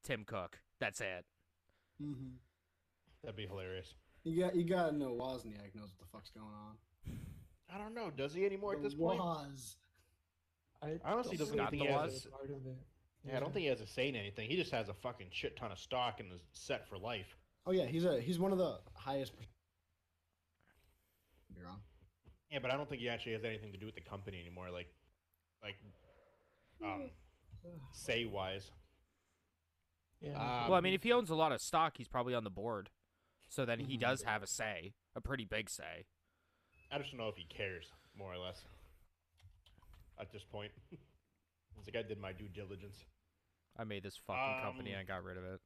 Tim Cook. That's it. Mm-hmm. That'd be hilarious. You gotta know Wozniak knows what the fuck's going on. I don't know. Does he anymore The at this point? Woz. I Honestly, don't doesn't really Scott think the he think has Woz? that's part of it. Yeah, I don't think he has a say in anything. He just has a fucking shit ton of stock and is set for life. Oh yeah, he's one of the highest. You're wrong. Yeah, but I don't think he actually has anything to do with the company anymore. Like, say wise. Yeah. Well, I mean, if he owns a lot of stock, he's probably on the board. So then he Mhm. does have a say, a pretty big say. I just don't know if he cares, more or less. At this point, it's like I did my due diligence. I made this fucking company and I got rid of it.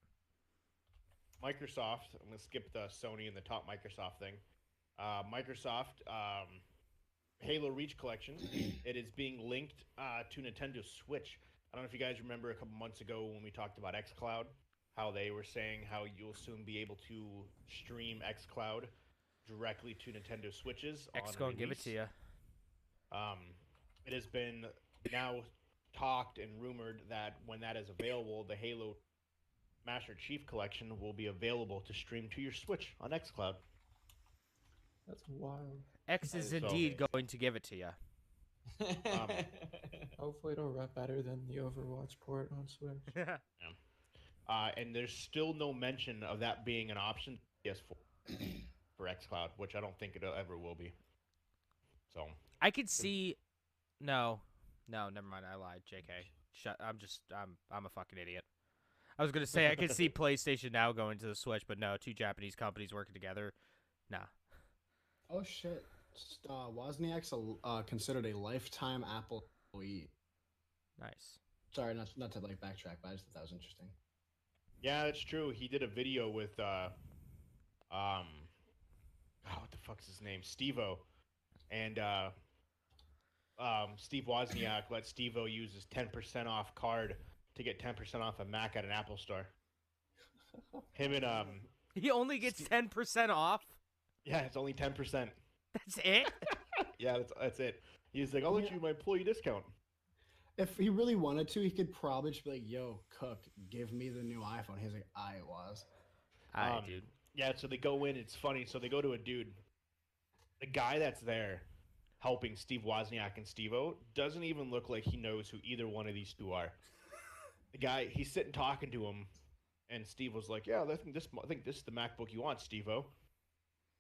Microsoft. I'm gonna skip the Sony and the top Microsoft thing. Microsoft Halo Reach collection. It is being linked to Nintendo Switch. I don't know if you guys remember a couple months ago when we talked about xCloud, how they were saying how you'll soon be able to stream xCloud directly to Nintendo Switches. X on gonna give it release. to you. It has been now talked and rumored that when that is available, the Halo Master Chief Collection will be available to stream to your Switch on xCloud. That's wild. X is So- indeed going to give it to you. Hopefully it'll run better than the Overwatch port on Switch. And there's still no mention of that being an option PS4 for xCloud, which I don't think it ever will be. So I could see. No, never mind. I lied. JK. Shut. I'm a fucking idiot. I was gonna say I could see PlayStation Now going to the Switch, but no, two Japanese companies working together. Nah. Oh shit. Wozniak's considered a lifetime Apple employee. Nice. Sorry, not to like backtrack, but I just thought that was interesting. yeah, it's true. He did a video with what the fuck's his name? Steve-O. And Steve Wozniak let Steve-O use his 10% off card to get 10% off a Mac at an Apple store. Him and He only gets 10% off. yeah, it's only 10%. That's it. Yeah, that's it. He's like, I'll let you my employee discount. If he really wanted to, he could probably just be like, "Yo, Cook, give me the new iPhone." He's like, "I was." Alright, dude. Yeah, so they go in. It's funny. So they go to a dude. The guy that's there helping Steve Wozniak and Steve-O doesn't even look like he knows who either one of these two are. The guy, he's sitting talking to him, and Steve was like, "Yeah, I think this is the MacBook you want, Steve-O."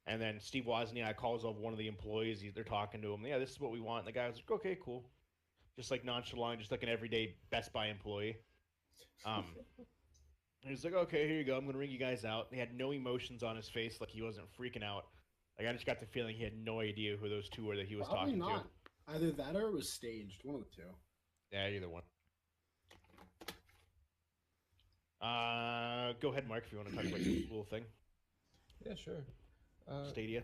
And then Steve Wozniak calls over one of the employees. They're talking to him. Yeah, this is what we want. And the guy was like, "Okay, cool." Just like nonchalant, just like an everyday Best Buy employee. He's like, "Okay, here you go. I'm gonna ring you guys out." He had no emotions on his face, like he wasn't freaking out. Like I just got the feeling he had no idea who those two were that he was Probably talking not. to. Either that or it was staged. One of the two. Yeah, either one. Go ahead, Mark, if you want to talk about your cool thing. Yeah, sure. Stadia.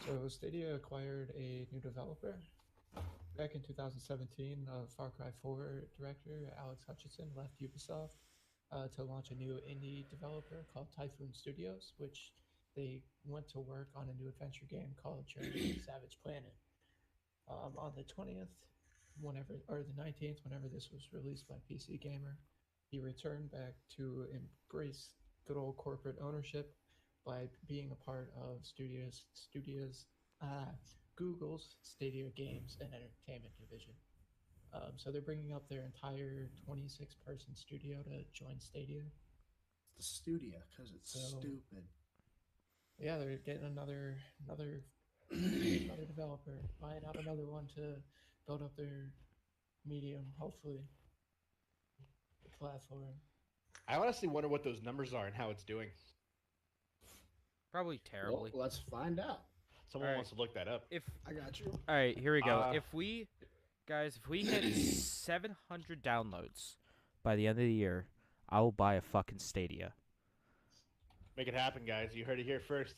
So Stadia acquired a new developer back in 2017. Far Cry 4 director Alex Hutchinson left Ubisoft to launch a new indie developer called Typhoon Studios, which they went to work on a new adventure game called Journey to Savage Planet. On the 20th, or the 19th, whenever this was released by PC Gamer, he returned back to embrace good old corporate ownership by being a part of Google's Stadia Games and Entertainment division. So they're bringing up their entire 26-person studio to join Stadia. The studio, because it's So- stupid. Yeah, they're getting another developer, buying out another one to build up their medium, hopefully, the platform. I honestly wonder what those numbers are and how it's doing. Probably terribly. Well, let's find out. Someone Alright. wants to look that up. If I got you. all right, here we go. Uh, If we hit 700 downloads by the end of the year, I will buy a fucking Stadia. Make it happen, guys. You heard it here first.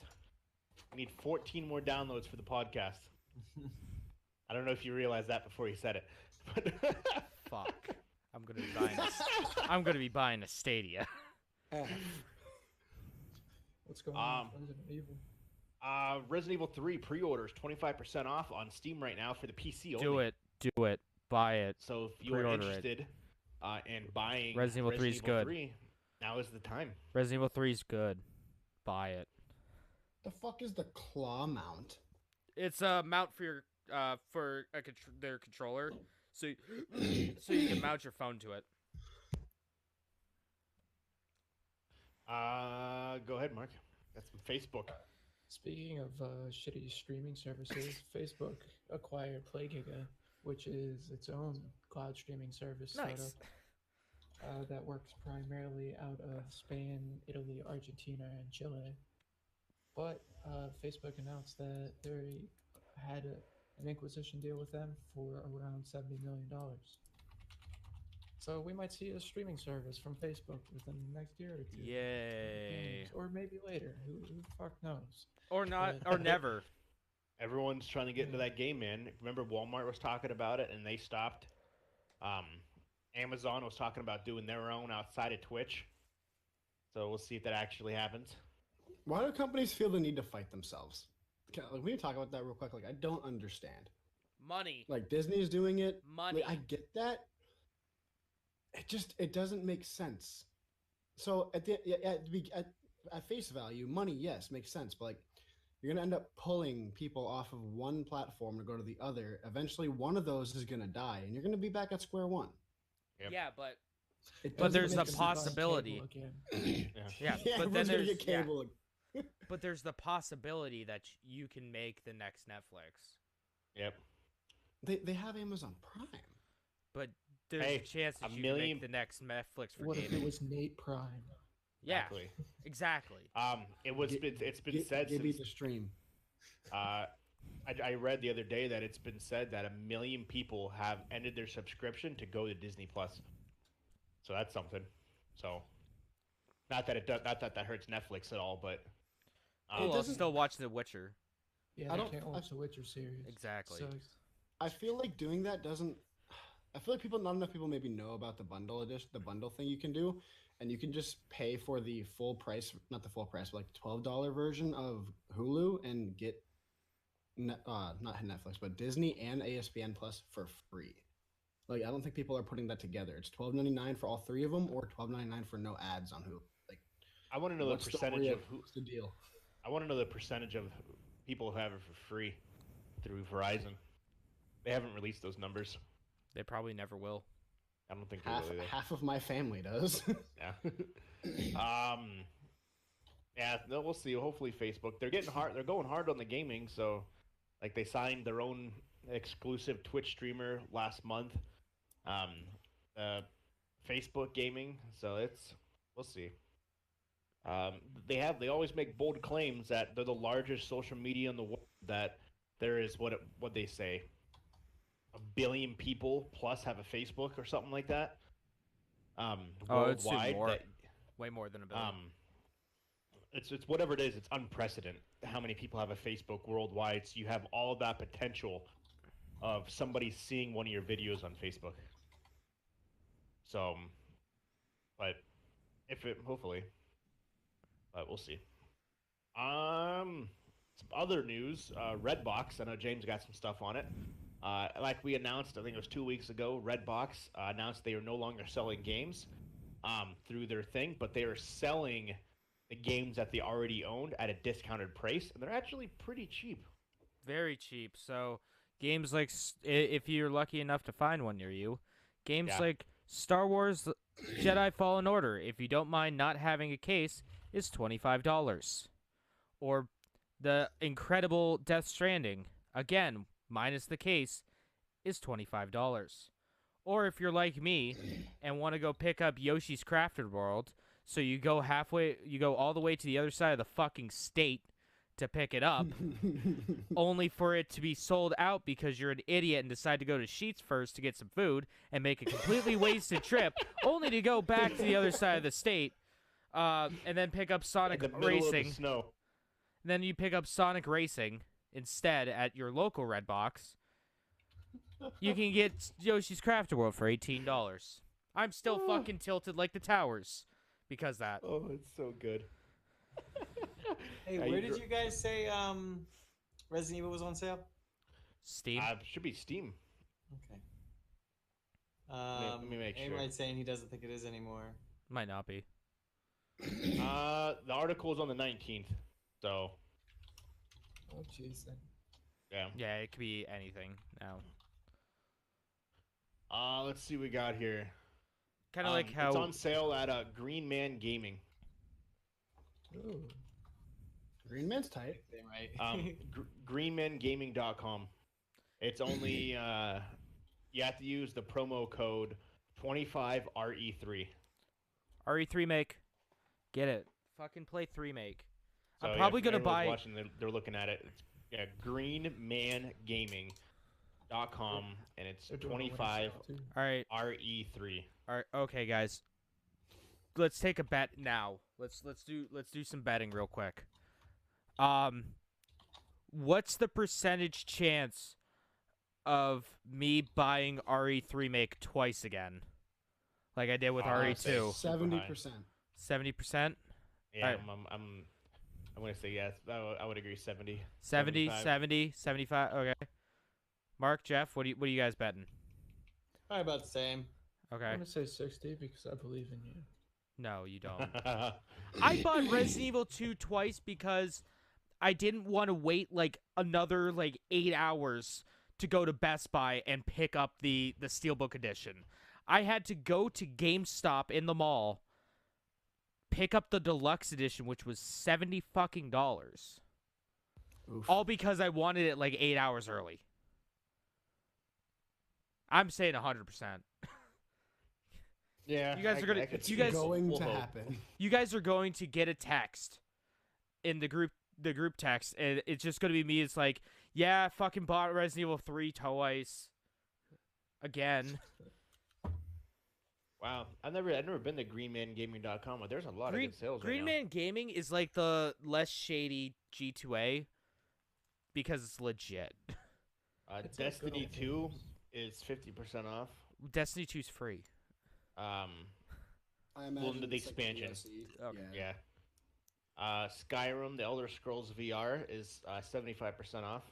We need 14 more downloads for the podcast. I don't know if you realized that before you said it. But Fuck. I'm gonna be buying. I'm gonna be buying a Stadia. What's going on Um, with Resident Evil? Resident Evil 3 pre-orders 25% off on Steam right now for the PC only. Do it, buy it. So if you are Pre-order it. interested in buying Resident Evil 3 is good. 3, Now is the time. Resident Evil 3 is good. Buy it. The fuck is the claw mount? It's a mount for your their controller, so so you can mount your phone to it. Go ahead, Mark. That's from Facebook. Speaking of shitty streaming services, Facebook acquired PlayGiga, which is its own cloud streaming service Nice. startup that works primarily out of Spain, Italy, Argentina, and Chile. But Facebook announced that they had an acquisition deal with them for around $70 million. So we might see a streaming service from Facebook within the next year or two. Yay. Or maybe later. Who the fuck knows? Or not, or never. Everyone's trying to get into that game, man. Remember Walmart was talking about it and they stopped. Amazon was talking about doing their own outside of Twitch. So we'll see if that actually happens. Why do companies feel the need to fight themselves? Like, we need to talk about that real quick. Like, I don't understand. Money. Like, Disney's doing it. Money. Like, I get that. It doesn't make sense. So at face value, money, yes, makes sense. But like, you're gonna end up pulling people off of one platform to go to the other. Eventually, one of those is gonna die, and you're gonna be back at square one. Yep. Yeah, but It But doesn't there's make the sense. possibility. Yeah. yeah, Yeah, but then everyone's gonna there's get cable. but there's the possibility that you can make the next Netflix. Yep. They have Amazon Prime. But there's Hey, a chance that a you million- can make the next Netflix for What if it gaming. was Nate Prime? Yeah, Exactly. exactly. It's been said Give me since the stream. I read the other day that it's been said that 1 million people have ended their subscription to go to Disney Plus. So that's something. So, not that that hurts Netflix at all, but Cool, I'll doesn't- still watch The Witcher. Yeah, I I don't- can't watch the Witcher series. Exactly. Sucks. I feel like doing that doesn't. I feel like not enough people maybe know about the bundle edition, the bundle thing you can do, and you can just pay for the full price, not the full price, but like $12 version of Hulu and get, not Netflix, but Disney and ESPN Plus for free. Like, I don't think people are putting that together. It's $12.99 for all three of them, or $12.99 for no ads on Hulu. Like, I want to know the what's percentage of who. what's the deal? I want to know the percentage of people who have it for free through Verizon. They haven't released those numbers. They probably never will. I don't think they Half will either. half of my family does. Yeah. Yeah, no, we'll see. Hopefully Facebook. They're getting hard. They're going hard on the gaming. So, like, they signed their own exclusive Twitch streamer last month. Facebook gaming. So we'll see. They always make bold claims that they're the largest social media in the world. That there is what they say, 1 billion people plus have a Facebook or something like that. It's Worldwide. more. That, Way more than a billion. it's whatever it is. It's unprecedented how many people have a Facebook worldwide. So you have all that potential of somebody seeing one of your videos on Facebook. So, but hopefully, but we'll see. Some other news. Redbox. I know James got some stuff on it. Like we announced, I think it was 2 weeks ago. Redbox announced they are no longer selling games through their thing, but they are selling the games that they already owned at a discounted price, and they're actually pretty cheap. Very cheap. So games like, if you're lucky enough to find one near you, games Yeah. like Star Wars Jedi Fallen Order, if you don't mind not having a case, is $25. Or the incredible Death Stranding, again, minus the case, is $25. Or if you're like me and want to go pick up Yoshi's Crafted World, so you go all the way to the other side of the fucking state to pick it up, only for it to be sold out because you're an idiot and decide to go to Sheets first to get some food and make a completely wasted trip, only to go back to the other side of the state, and then pick up Sonic In the middle of Racing. the snow. Then you pick up Sonic Racing instead at your local Redbox. You can get Yoshi's Crafted World for $18. I'm still fucking tilted like the towers because that. Oh, it's so good. Hey, Yeah, where you did dr- you guys say Resident Evil was on sale? Steam. Should be Steam. Okay. Let me make sure. Amright's saying he doesn't think it is anymore. Might not be. The article is on the 19th, so Oh, jeez. Then. yeah. Yeah, it could be anything now. Let's see what we got here. Kind of like It's how on sale at Green Man Gaming. Ooh. Green Man's tight. Thing, right? Greenmangaming.com. It's only you have to use the promo code 25RE3. RE3 make. Get it. Fucking play 3 make. So, I'm yeah, probably if gonna anyone's buy. Watching, they're looking at it. It's, yeah, greenmangaming.com, and it's They're doing a winter 25 sale, too. All right. RE3. All right. Okay, guys. Let's take a bet now. Let's do some betting real quick. What's the percentage chance of me buying RE3 make twice again, like I did with RE2? 70%. 70%. Yeah, Alright. I'm gonna say yes. I would agree 70. 70, 75. 70, 75. Okay. Mark, Jeff, what are you guys betting? Probably about the same. Okay. I'm gonna say 60 because I believe in you. No, you don't. I bought Resident Evil 2 twice because I didn't want to wait like another 8 hours to go to Best Buy and pick up the Steelbook edition. I had to go to GameStop in the mall, pick up the deluxe edition, which was $70 fucking dollars. Oof. All because I wanted it 8 hours early. I'm saying 100%. Yeah, You guys are gonna- I could you see guys- it. going We'll to hope. happen. You guys are going to get a text in the group text, and it's just going to be me. It's like, yeah, I fucking bought Resident Evil 3 twice. Again. Wow, I've never been to greenmangaming.com, but there's a lot of good sales Green right Man Gaming is like the less shady G2A because it's legit. now. It's like good Destiny old 2 games. is 50% off. Destiny 2's free. I imagine the it's like expansion. DLC. Okay. Yeah. Skyrim, The Elder Scrolls VR is 75% off.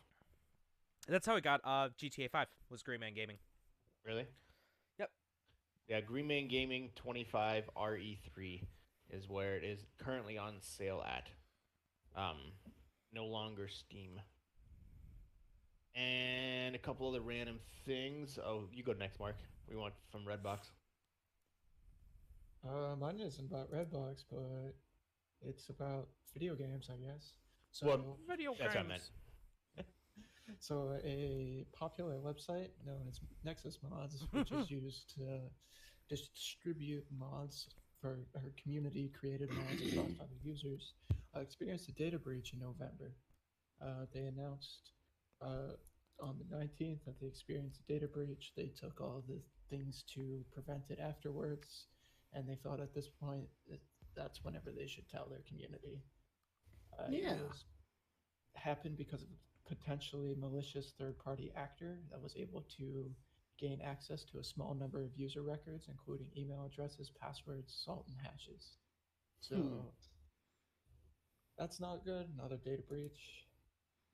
That's how I got GTA 5 was Green Man Gaming. Really? Yep. Yeah, Green Man Gaming 25 RE3 is where it is currently on sale at. No longer Steam. And a couple other random things. Oh, you go next, Mark. We want from Redbox. Mine isn't about Redbox, but it's about video games, I guess. So, What? Video That's what I meant. so a popular website known as Nexus Mods, which is used to distribute mods for her community-created mods across other users, experienced a data breach in November. They announced on the 19th that they experienced a data breach. They took all the things to prevent it afterwards, and they thought at this point that that's whenever they should tell their community. Yeah. It happened because of a potentially malicious third-party actor that was able to gain access to a small number of user records, including email addresses, passwords, salt, and hashes. So that's not good. Another data breach.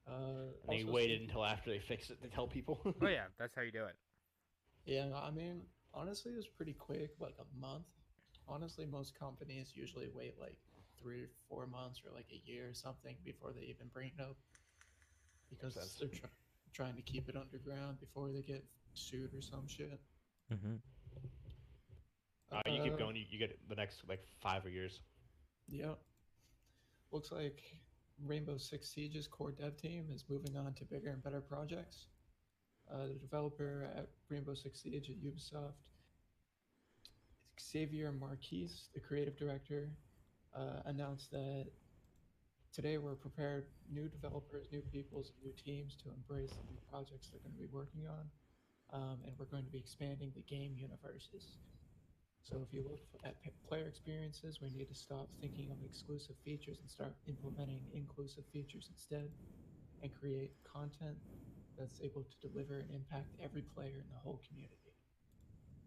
And they Also waited some- until after they fixed it to tell people. Oh, yeah. That's how you do it. Yeah, I mean, honestly, it was pretty quick, like a month. Honestly, most companies usually wait like 3 or 4 months or like a year or something before they even bring it up, because Makes sense. they're trying to keep it underground before they get sued or some shit. Mm-hmm. You keep going. You get the next 5 years. Yep. Looks like Rainbow Six Siege's core dev team is moving on to bigger and better projects. The developer at Rainbow Six Siege at Ubisoft, Xavier Marquise, the creative director, announced that today we're prepared new developers, new peoples, and new teams to embrace the new projects they're going to be working on, and we're going to be expanding the game universes. So if you look at player experiences, we need to stop thinking of exclusive features and start implementing inclusive features instead, and create content that's able to deliver and impact every player in the whole community.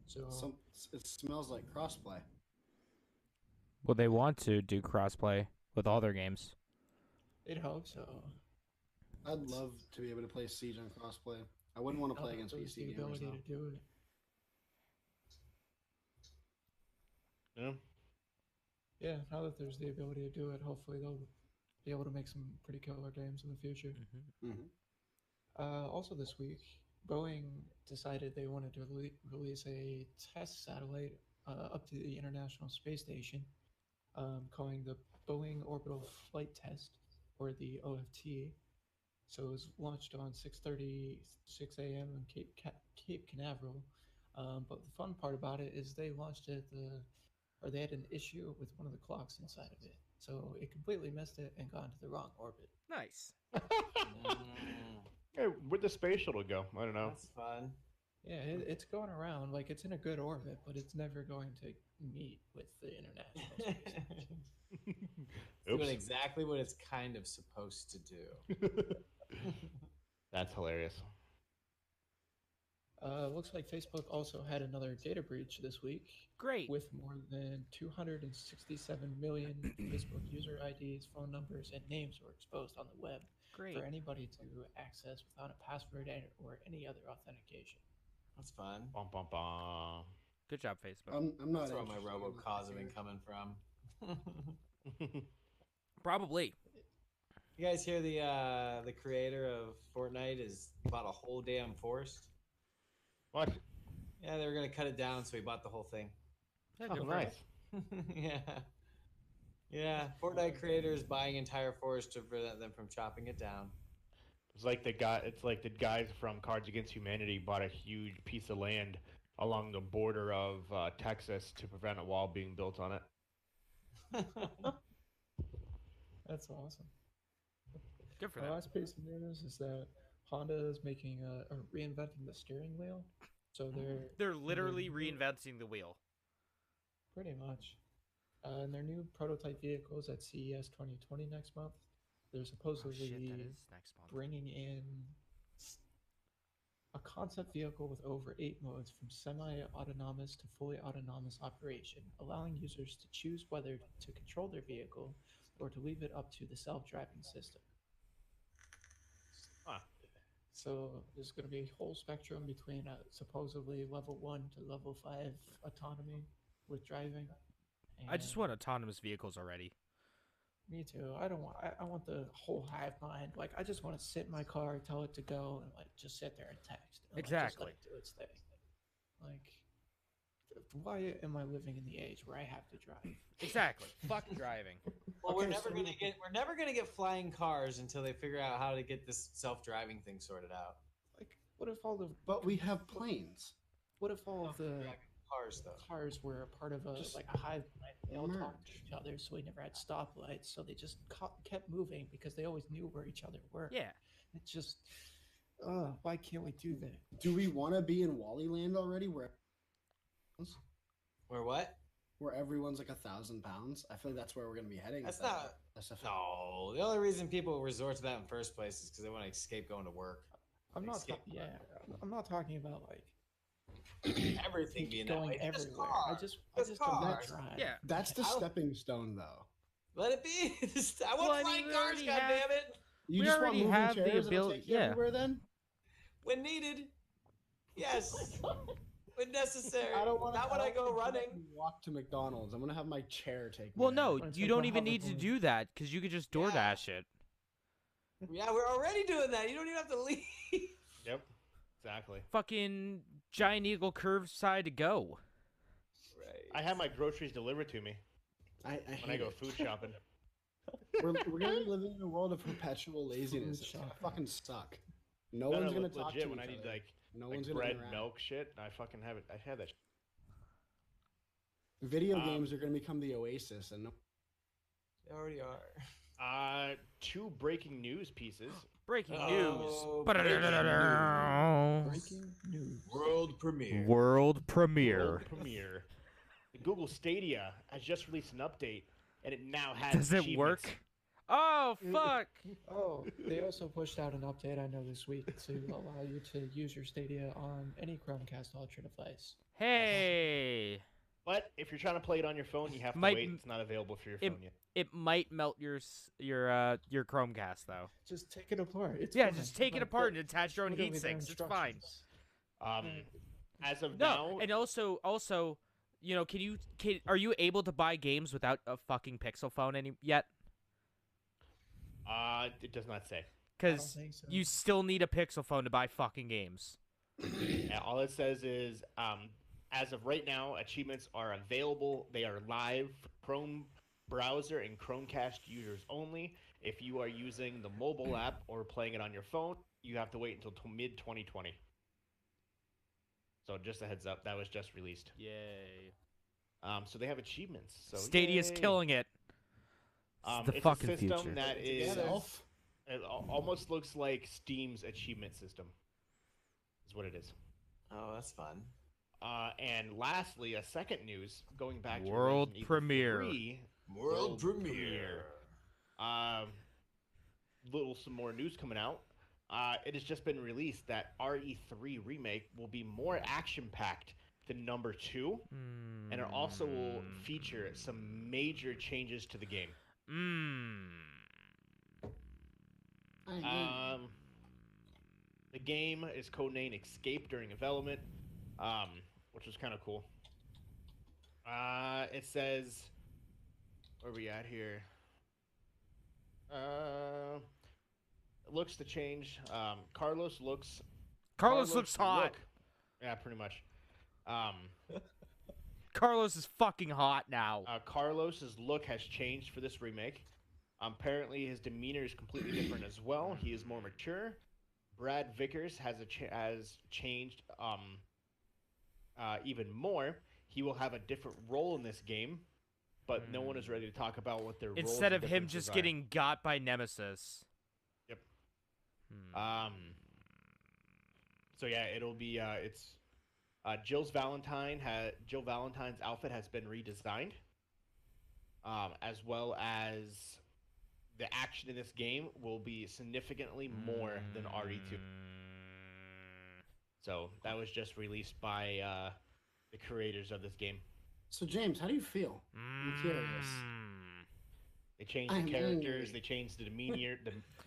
So It smells like crossplay. Well, they want to do crossplay with all their games. they'd hope so. I'd love to be able to play Siege on crossplay. I wouldn't want to play Not against that there's PC the gamers ability though. to do it. Yeah. Yeah, now that there's the ability to do it, hopefully they'll be able to make some pretty killer games in the future. Also this week, Boeing decided they wanted to release a test satellite up to the International Space Station, calling the Boeing Orbital Flight Test, or the OFT. So it was launched on 6:36 a.m. in Cape Canaveral. But the fun part about it is they launched it they had an issue with one of the clocks inside of it, so it completely missed it and got into the wrong orbit. Nice. Hey, where'd the space shuttle go? I don't know. That's fun. Yeah, it's going around like it's in a good orbit, but it's never going to meet with the International Space Station. Doing Oops. exactly what it's kind of supposed to do. That's hilarious. Looks like Facebook also had another data breach this week, Great. with more than 267 million Facebook user IDs, phone numbers, and names were exposed on the web Great. for anybody to access without a password or any other authentication. That's fun. Bum, bum, bum. Good job, Facebook. I'm not. That's where my interested in robocalls have that been coming from. Probably. You guys hear the creator of Fortnite is bought a whole damn forest? What? Yeah, they were gonna cut it down, so he bought the whole thing. Yeah, Oh, good for nice. him. Yeah. Yeah. Fortnite creators buying entire forests to prevent them from chopping it down. It's like the guys from Cards Against Humanity bought a huge piece of land along the border of Texas to prevent a wall being built on it. That's awesome. Good for The them. last piece of news is that Honda is making or reinventing the steering wheel. So They're literally reinventing the wheel. pretty much. In their new prototype vehicles at CES 2020 next month, they're Oh supposedly shit, that is next month. bringing in a concept vehicle with over 8 modes, from semi-autonomous to fully autonomous operation, allowing users to choose whether to control their vehicle or to leave it up to the self-driving system. Huh. So there's going to be a whole spectrum between supposedly level 1 to level 5 autonomy with driving. I just And want autonomous vehicles already. me too. I don't want. I want the whole hive mind. Like I just want to sit in my car, tell it to go, and like just sit there and text. And, like, just Exactly. let it do its thing. Like, why am I living in the age where I have to drive? Exactly. Fuck driving. Well, Okay, we're never so- gonna get flying cars until they figure out how to get this self-driving thing sorted out. Like, what if all the But we have planes. what if all of the Cars though. cars were a part of a Just like a hive mind? They all talked to merge. each other, so we never had stoplights. So they just kept moving because they always knew where each other were. Yeah. It's just, why can't we do that? Do we want to be in Wally Land already, where Where what? everyone's like 1,000 pounds? I feel like that's where we're gonna be heading. That's with that. not. That's a No, the only reason people resort to that in the first place is because they want to escape going to work. I'm not. Escape. I'm not talking about like Everything being that going way. Just everywhere. I cars. just Just don't want cars. to drive. Yeah. That's the I don't- stepping stone, though. Let it be. I want Well, I mean, flying we cars. already God have- damn it! You We just already want moving have the chairs that'll ability- take you yeah. everywhere, then? When needed. Yes. When necessary. I don't want Not when I go running. Walk to McDonald's. I'm gonna have my chair take me. Well, there. no, wanna you take don't my even need to hoverboard. do that because you could just Yeah. DoorDash it. Yeah, we're already doing that. You don't even have to leave. Yep. Exactly. Fucking Giant Eagle curbside to go. Right. I have my groceries delivered to me I when I hate go it. food shopping. We're gonna be living in a world of perpetual laziness. It's gonna shopping. fucking suck. No one's gonna talk legit to when each I need other. like No like one's gonna bread, interact. milk, shit. I fucking have it. I have that. Video Um, games are gonna become the oasis, and They already are. 2 breaking news pieces. Breaking Oh, news. Breaking news. World premiere. World premiere. World premiere. The Google Stadia has just released an update, and it now has. Does it achievements. work? Oh fuck! Oh, they also pushed out an update I know this week to allow you to use your Stadia on any Chromecast Ultra device. Hey, But if you're trying to play it on your phone, you have to Might wait. m- It's not available for your it- phone yet. it might melt your your Chromecast though. Just take it apart. It's Yeah, fine. just take it Like, apart the- and attach your own literally heat their sinks. It's fine. instructions. As of No, now, and also You know, are you able to buy games without a fucking Pixel phone yet? It does not say. Because think so. you still need a Pixel phone to buy fucking games. Yeah, all it says is, as of right now, achievements are available. They are live for Chrome browser and Chromecast users only. If you are using the mobile app or playing it on your phone, you have to wait until mid 2020. So just a heads up, that was just released. Yay. So they have achievements. So Stadia's yay. killing it. It's the it's fucking a system future. that is Self? it almost looks like Steam's achievement system. Is what it is. Oh, that's fun. And lastly, a second news going back to World Resident Evil premiere. 3, World premiere. Some more news coming out. It has just been released that RE3 remake will be more action-packed than number 2, and it also will feature some major changes to the game. The game is codenamed Escape during development, which was kind of cool. It says, where are we at here? It looks to change. Carlos looks hot. Yeah, pretty much. Carlos is fucking hot now. Carlos's look has changed for this remake. Apparently, his demeanor is completely different as well. He is more mature. Brad Vickers has changed even more. He will have a different role in this game, but no one is ready to talk about what their roles Instead and of him differences just are. getting got by Nemesis. Yep. So yeah, it'll be it's Jill Valentine's outfit has been redesigned, as well as the action in this game will be significantly more than RE2. So that was just released by the creators of this game. So James, how do you feel? I'm curious. They changed the I'm characters. angry. They changed the demeanor.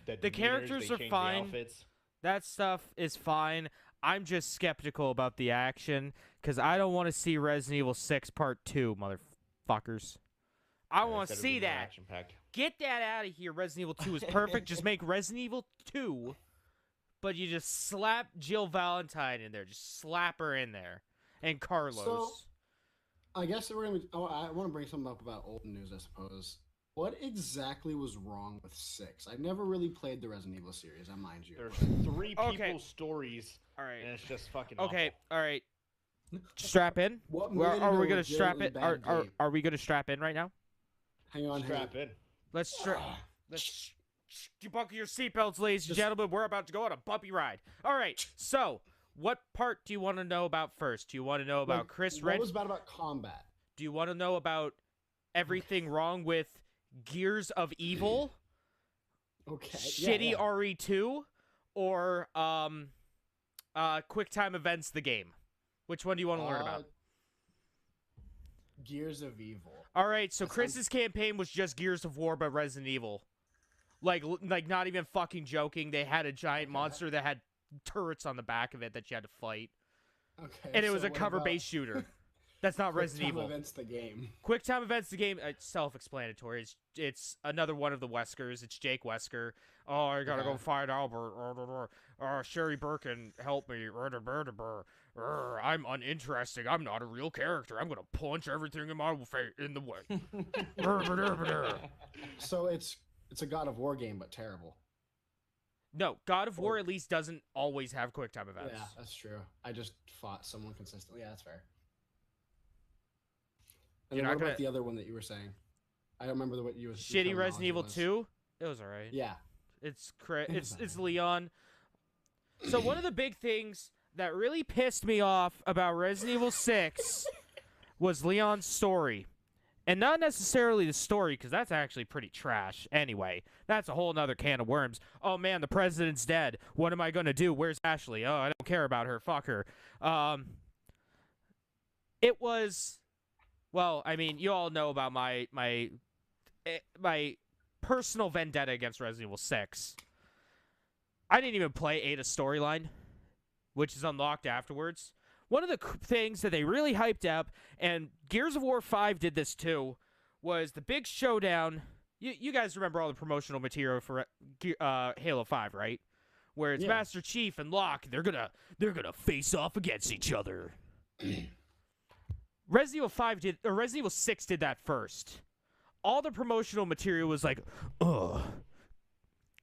The The characters they are changed fine. The outfits. That stuff is fine. I'm just skeptical about the action because I don't want to see Resident Evil 6 Part 2, motherfuckers. I want to Said it would be see more that. action-packed. Get that out of here. Resident Evil 2 is perfect. Just make Resident Evil 2, but you just slap Jill Valentine in there. Just slap her in there. And Carlos. So, I guess we're gonna. I want to bring something up about old news, I suppose. What exactly was wrong with 6? I've never really played the Resident Evil series, I mind you. There's 3 Okay. people's stories, All right. and it's just fucking Okay. awful. All right. Strap in. What Are made it we a gonna strap legitimately it? bad game? Are we gonna strap in right now? Hang on, Strap in. Let's you buckle your seatbelts, ladies and Just- gentlemen. We're about to go on a bumpy ride. All right. So, what part do you want to know about first? Do you want to know about Like, Chris What Red? was bad about combat? Do you want to know about everything wrong with Gears of Evil, Okay. shitty RE2, or QuickTime Events the game? Which one do you want to learn about? Gears of Evil. All right, so that Chris's campaign was just Gears of War, but Resident Evil. Like not even fucking joking. They had a giant monster that had turrets on the back of it that you had to fight, Okay. and it was so a what cover-based shooter. That's not Resident Quick Time Evil. Events the game. QuickTime Events the game. It's self-explanatory. It's another one of the Weskers. It's Jake Wesker. Oh, I gotta go Okay. find Albert. Sherry Birkin, help me. I'm uninteresting. I'm not a real character. I'm gonna punch everything in my in the way. So it's a God of War game, but terrible. No, God of War at least doesn't always have QuickTime events. Yeah, that's true. I just fought someone consistently. Yeah, that's fair. And You're then not what about gonna- the other one that you were saying? I don't remember what you was. Shitty your Resident Evil terminology 2. was. It was alright. Yeah. It's was it's alright. Leon. So one of the big things that really pissed me off about Resident Evil 6 was Leon's story. And not necessarily the story, because that's actually pretty trash. Anyway, that's a whole nother can of worms. Oh man, the president's dead. What am I gonna do? Where's Ashley? Oh, I don't care about her. Fuck her. It was, well, I mean, you all know about my personal vendetta against Resident Evil 6. I didn't even play Ada's storyline, which is unlocked afterwards. one of the things that they really hyped up, and Gears of War 5 did this too, was the big showdown. You guys remember all the promotional material for Halo 5, right? Where it's Master Chief and Locke, they're gonna face off against each other. Resident Evil 6 did that first. All the promotional material was like,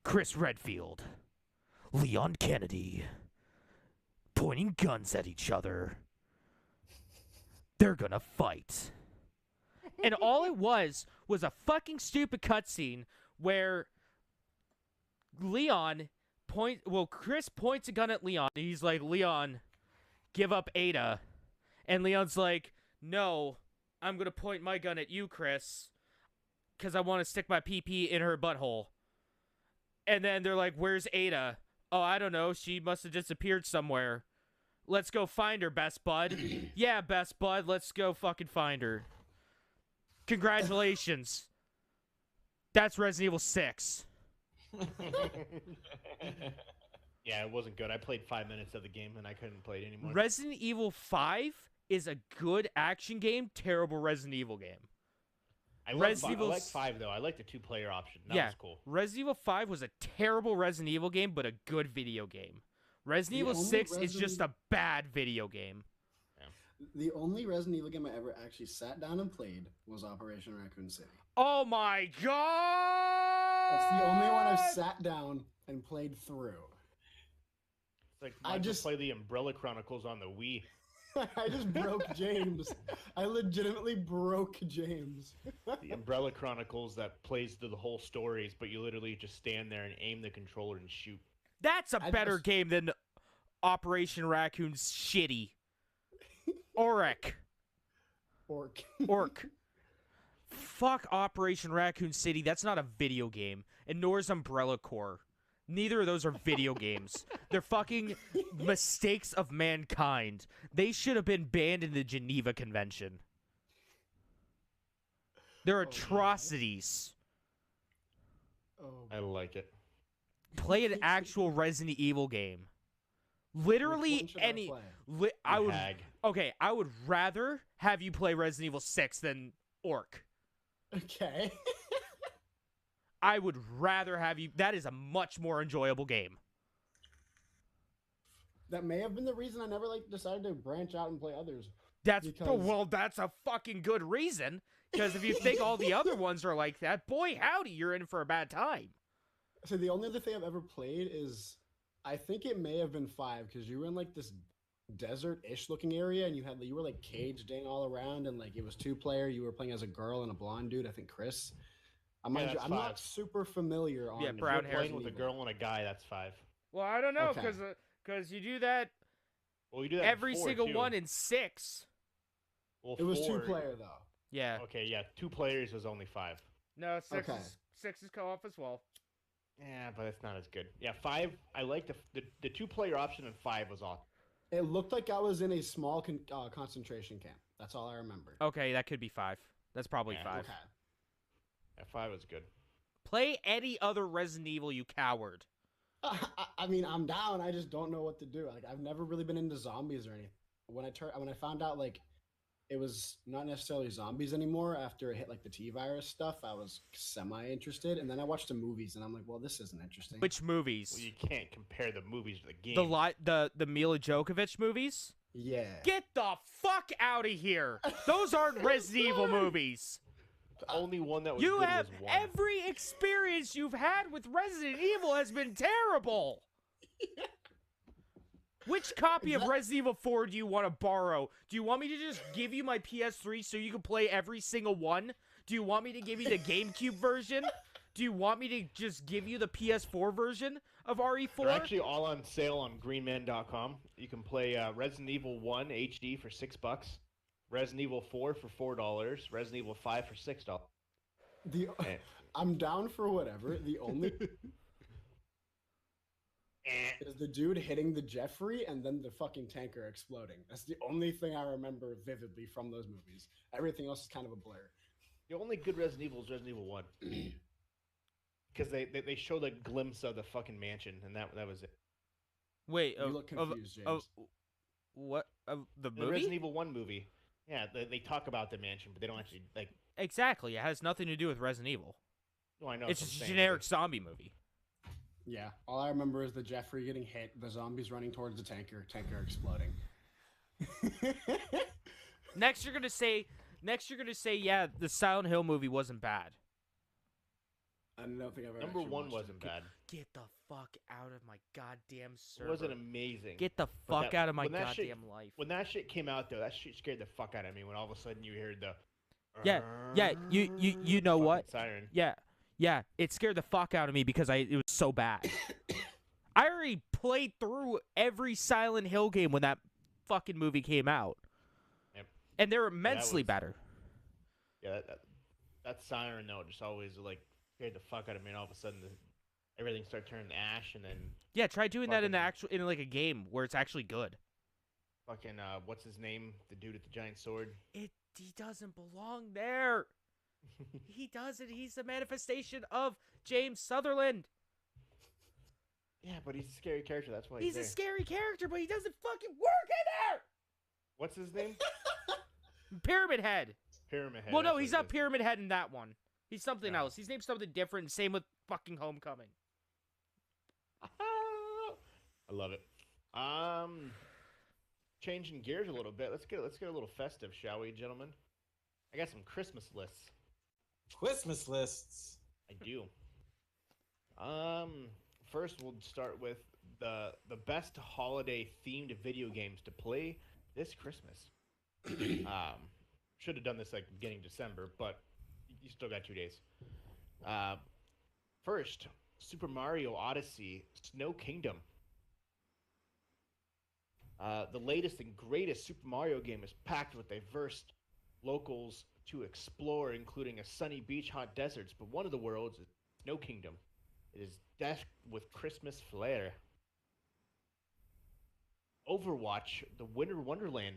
Chris Redfield, Leon Kennedy, pointing guns at each other. They're gonna fight. And all it was a fucking stupid cutscene where Chris points a gun at Leon, and he's like, Leon, give up Ada. And Leon's like, no, I'm gonna point my gun at you, Chris, because I want to stick my PP in her butthole. And then they're like, where's Ada? Oh, I don't know. She must have disappeared somewhere. Let's go find her, best bud. Yeah, best bud. Let's go fucking find her. Congratulations. That's Resident Evil 6. Yeah, it wasn't good. I played 5 minutes of the game and I couldn't play it anymore. Resident Evil 5 is a good action game, terrible Resident Evil game. I like 5, though. I like the 2-player option. That was cool. Resident Evil 5 was a terrible Resident Evil game, but a good video game. Resident Evil 6 is just a bad video game. The only Resident Evil game I ever actually sat down and played was Operation Raccoon City. Oh my god! That's the only one I've sat down and played through. It's like I just play the Umbrella Chronicles on the Wii. I just broke James. I legitimately broke James. The Umbrella Chronicles that plays through the whole stories, but you literally just stand there and aim the controller and shoot. That's a better game than Operation Raccoon's shitty. Orc. Fuck Operation Raccoon City. That's not a video game. And nor is Umbrella Corps. Neither of those are video games. They're fucking mistakes of mankind. They should have been banned in the Geneva Convention. They're atrocities. I like it. Play an actual Resident Evil game. Literally any. I would rather have you play Resident Evil 6 than Orc. Okay. I would rather have you. That is a much more enjoyable game. That may have been the reason I never decided to branch out and play others. That's a fucking good reason. Because if you think all the other ones are like that, boy howdy, you're in for a bad time. So the only other thing I've ever played is, I think it may have been 5, because you were in this desert-ish looking area, and you were caged in all around, and it was 2-player. You were playing as a girl and a blonde dude. I think Chris. I'm not super familiar on. Yeah, brown hair. Playing with a girl and a guy. That's 5. Well, I don't know because you do that. Well, you do that every in 4, single too. one in 6. Well, it was 2-player though. Yeah. Okay, yeah, 2 players was only 5. No, 6 is co-op as well. Yeah, but it's not as good. Yeah, 5. I like the 2-player option, and 5 was awesome. It looked like I was in a small concentration camp. That's all I remember. Okay, that could be 5. That's probably 5. Okay. Yeah, 5 was good. Play any other Resident Evil, you coward. I mean, I'm down. I just don't know what to do. I've never really been into zombies or anything. When I found out it was not necessarily zombies anymore after it hit the T-virus stuff, I was semi-interested. And then I watched the movies, and I'm like, well, this isn't interesting. Which movies? Well, you can't compare the movies to the game. The Mila Djokovic movies? Yeah. Get the fuck out of here. Those aren't Resident Evil movies. The only one that was you good have was 1. every experience you've had with Resident Evil has been terrible. Which copy of Resident Evil 4 do you want to borrow? Do you want me to just give you my PS3 so you can play every single one? Do you want me to give you the GameCube version? Do you want me to just give you the PS4 version of RE4? They're actually all on sale on greenman.com. You can play Resident Evil 1 HD for $6. Resident Evil 4 for $4, Resident Evil 5 for $6. I'm down for whatever. The only is the dude hitting the Jeffrey and then the fucking tanker exploding. That's the only thing I remember vividly from those movies. Everything else is kind of a blur. The only good Resident Evil is Resident Evil 1. Because they showed a glimpse of the fucking mansion, and that was it. Wait, you look confused, James. What the The Resident movie? Evil 1 movie. Yeah, they talk about the mansion, but they don't actually like. Exactly. It has nothing to do with Resident Evil. No, I know. It's what I'm just a saying, generic zombie movie. Yeah, all I remember is the Jeffrey getting hit, the zombies running towards the tanker exploding. Next, you're gonna say, yeah, the Silent Hill movie wasn't bad. I don't think I've ever. Number actually one watched wasn't it. bad. Get the fuck out of my goddamn It server. wasn't amazing. Get the But fuck that- out of my when that shit- goddamn life. When that shit came out, though, that shit scared the fuck out of me. When all of a sudden you heard the. Yeah, you know fucking what? Siren. Yeah, it scared the fuck out of me because it was so bad. I already played through every Silent Hill game when that fucking movie came out. Yep. And they're immensely was- better. Yeah, that siren though just always like scared the fuck out of me, and all of a sudden everything started turning to ash, and then Yeah, try doing that in the Fucking- in like a game where it's actually good. fucking what's his name? The dude with the giant sword. He doesn't belong there. He doesn't. He's the manifestation of James Sutherland. Yeah, but he's a scary character. That's why He's a there. scary character, but he doesn't fucking work in What's his name? there. Pyramid Head. Pyramid Head. Well, no, that's he's what not it is. Pyramid Head in that one. He's something No. else. He's named something different. Same with fucking Homecoming. I love it. Changing gears a little bit. Let's get a little festive, shall we, gentlemen? I got some Christmas lists. Christmas lists. I do. First we'll start with the best holiday themed video games to play this Christmas. Should have done this like beginning December, but you still got 2 days. First, Super Mario Odyssey Snow Kingdom. The latest and greatest Super Mario game is packed with diverse locals to explore, including a sunny beach, hot deserts, but one of the worlds is Snow Kingdom. It is decked with Christmas flair. Overwatch, the Winter Wonderland.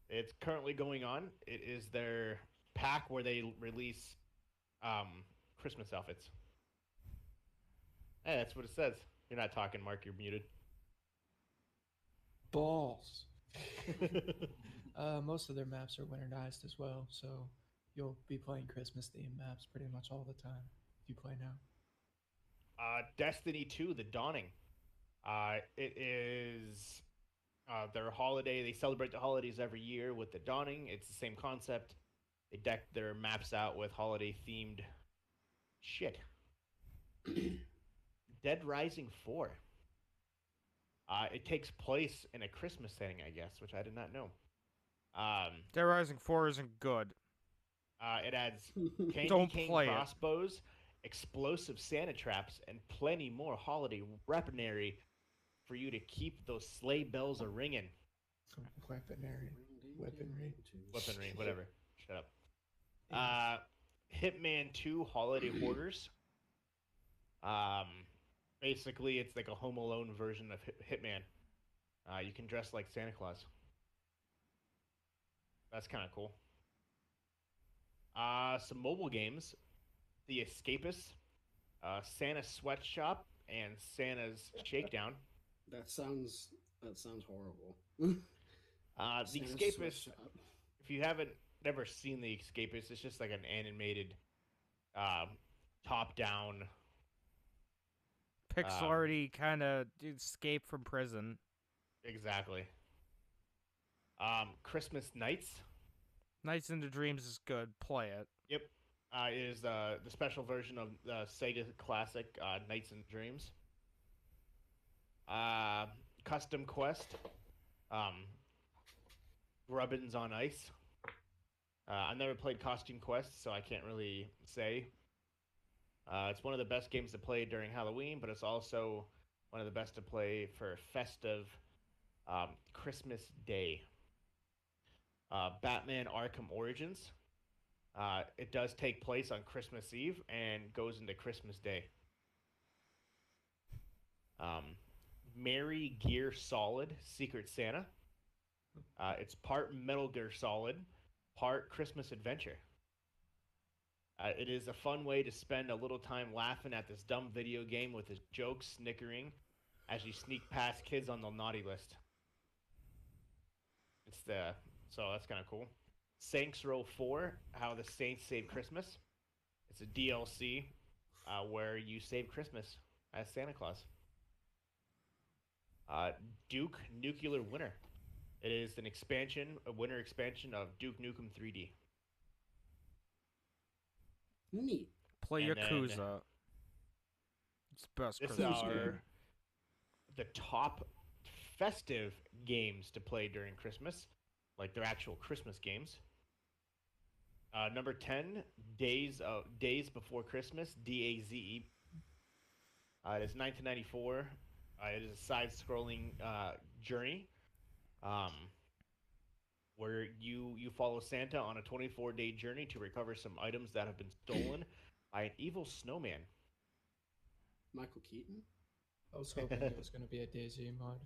It's currently going on. It is their pack where they release Christmas outfits. Hey, that's what it says. You're not talking, Mark. You're muted. Balls. Most of their maps are winterized as well, so you'll be playing Christmas themed maps pretty much all the time if you play now. Destiny 2, The Dawning. It is their holiday. They celebrate the holidays every year with The Dawning. It's the same concept. They deck their maps out with holiday-themed shit. Dead Rising 4. It takes place in a Christmas setting, I guess, which I did not know. Dead Rising 4 isn't good. It adds candy Don't cane play it. crossbows, explosive Santa traps, and plenty more holiday weaponry for you to keep those sleigh bells a ringing. Weaponry. Weaponry. Weaponry, whatever. Shut up. Hitman 2 Holiday Hoarders. Basically, it's like a Home Alone version of Hitman. You can dress like Santa Claus. That's kind of cool. Some mobile games. The Escapist, Santa's Sweatshop, and Santa's Shakedown. That sounds horrible. The Santa's Escapist, sweatshop. if you haven't never seen The Escapist, it's just like an animated, top-down. Pixel arty kind of escape from prison. Exactly. Christmas Nights. Nights into Dreams is good. Play it. Yep. Is the special version of the Sega classic Nights and Dreams. Custom Quest. Grubbins on Ice. I've never played Costume Quest, so I can't really say. It's one of the best games to play during Halloween, but it's also one of the best to play for festive Christmas Day. Batman Arkham Origins. It does take place on Christmas Eve and goes into Christmas Day. Merry Gear Solid Secret Santa. It's part Metal Gear Solid, part Christmas Adventure. It is a fun way to spend a little time laughing at this dumb video game with its jokes, snickering, as you sneak past kids on the naughty list. It's the so that's kind of cool. Saints Row 4: How the Saints Save Christmas. It's a DLC where you save Christmas as Santa Claus. Duke Nuclear Winter. It is an expansion, a winter expansion of Duke Nukem 3D. Neat. Play And then- Yakuza. It's the best This Christmas are game. the top festive games to play during Christmas, like their actual Christmas games. Number 10, Days Before Christmas, DAZE. It is 1994. It is a side-scrolling journey, where you follow Santa on a 24-day journey to recover some items that have been stolen by an evil snowman. Michael Keaton. I was hoping it was going to be a Daisy mod.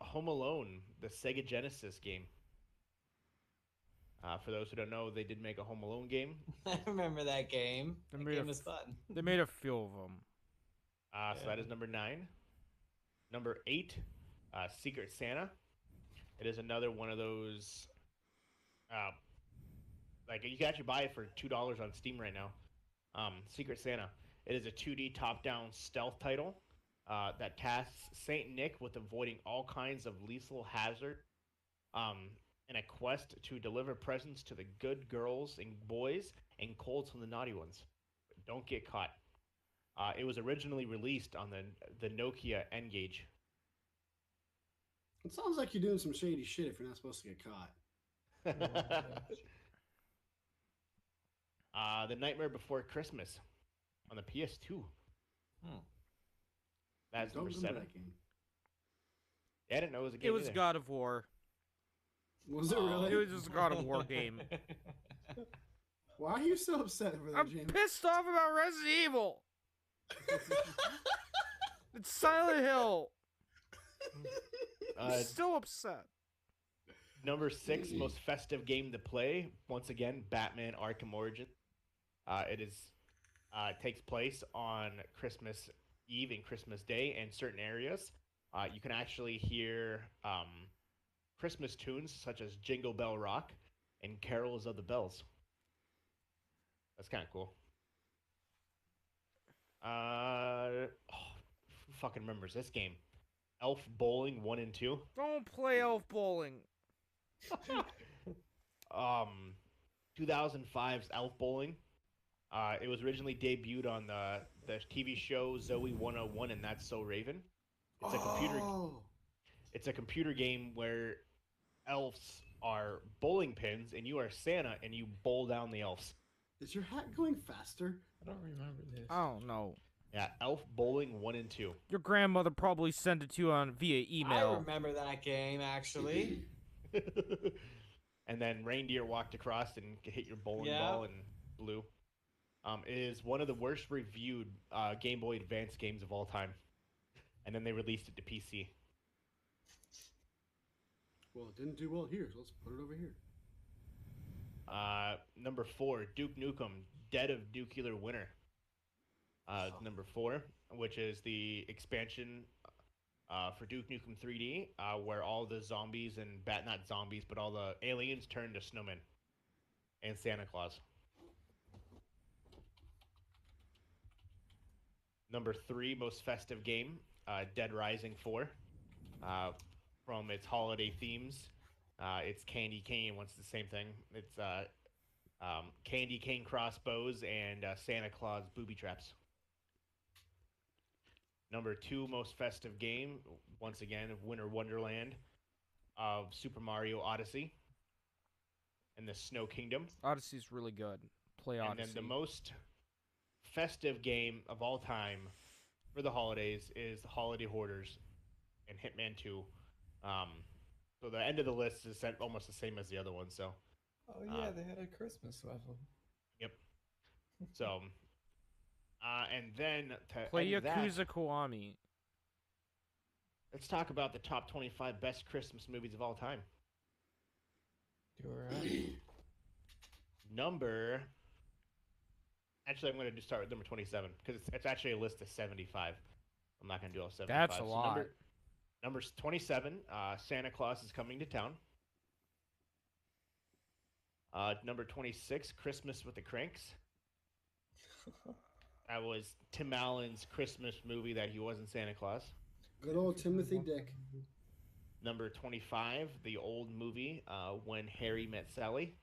Home Alone, the Sega Genesis game. For those who don't know, they did make a Home Alone game. I remember that game. They That made a game was fun. They made a few of them. So that is number 9. Number 8, Secret Santa. It is another one of those. Like you can actually buy it for $2 on Steam right now. Secret Santa. It is a 2D top-down stealth title that tasks Saint Nick with avoiding all kinds of lethal hazard in a quest to deliver presents to the good girls and boys and colds from the naughty ones. Don't get caught. It was originally released on the Nokia N-Gage. It sounds like you're doing some shady shit if you're not supposed to get caught. The Nightmare Before Christmas on the PS2. That's Don't number remember 7. that game. Yeah, I didn't know it was a game. It was either. God of War. Was it really? It was just a God of War game. Why are you so upset over that, I'm Jamie? pissed off about Resident Evil. It's Silent Hill. I'm still upset. Number 6 most festive game to play. Once again, Batman Arkham Origins. It takes place on Christmas Eve and Christmas Day in certain areas. You can actually hear Christmas tunes such as Jingle Bell Rock and Carols of the Bells. That's kind of cool. Who fucking remembers this game? Elf Bowling 1 and 2. Don't play Elf Bowling. 2005's Elf Bowling. It was originally debuted on the TV show Zoe 101 and That's So Raven. It's a computer. Oh. It's a computer game where elves are bowling pins and you are Santa and you bowl down the elves. Is your hat going faster? I don't remember this. I don't know. Yeah, Elf Bowling 1 and 2. Your grandmother probably sent it to you via I email. remember that game actually. And then reindeer walked across and hit your bowling Yeah. ball and blew. It is one of the worst reviewed Game Boy Advance games of all time. And then they released it to PC. Well, it didn't do well here, so let's put it over here. Number 4, Duke Nukem, Dead of Nuclear Winter. Number 4, which is the expansion for Duke Nukem 3D, where all the zombies and not zombies, but all the aliens turn to snowmen and Santa Claus. Number 3, most festive game, Dead Rising 4. From its holiday themes, it's candy cane. Once the same thing. It's candy cane crossbows and Santa Claus booby traps. Number 2 most festive game, once again, Winter Wonderland of Super Mario Odyssey and the Snow Kingdom. Odyssey's really good. Play Odyssey. And then the most festive game of all time for the holidays is Holiday Hoarders and Hitman 2. So the end of the list is almost the same as the other one. So, Oh yeah, they had a Christmas level. so, and then to Play end that, Yakuza Kiwami. let's talk about the top 25 best Christmas movies of all time. Do it. Number. Actually, I'm going to just start with number 27 because it's actually a list of 75. I'm not going to do all 75. That's a lot. Number 27, Santa Claus is Coming to Town. Number 26, Christmas with the Cranks. That was Tim Allen's Christmas movie that he wasn't Santa Claus. Good old Timothy Dick. Number 25, the old movie, When Harry Met Sally.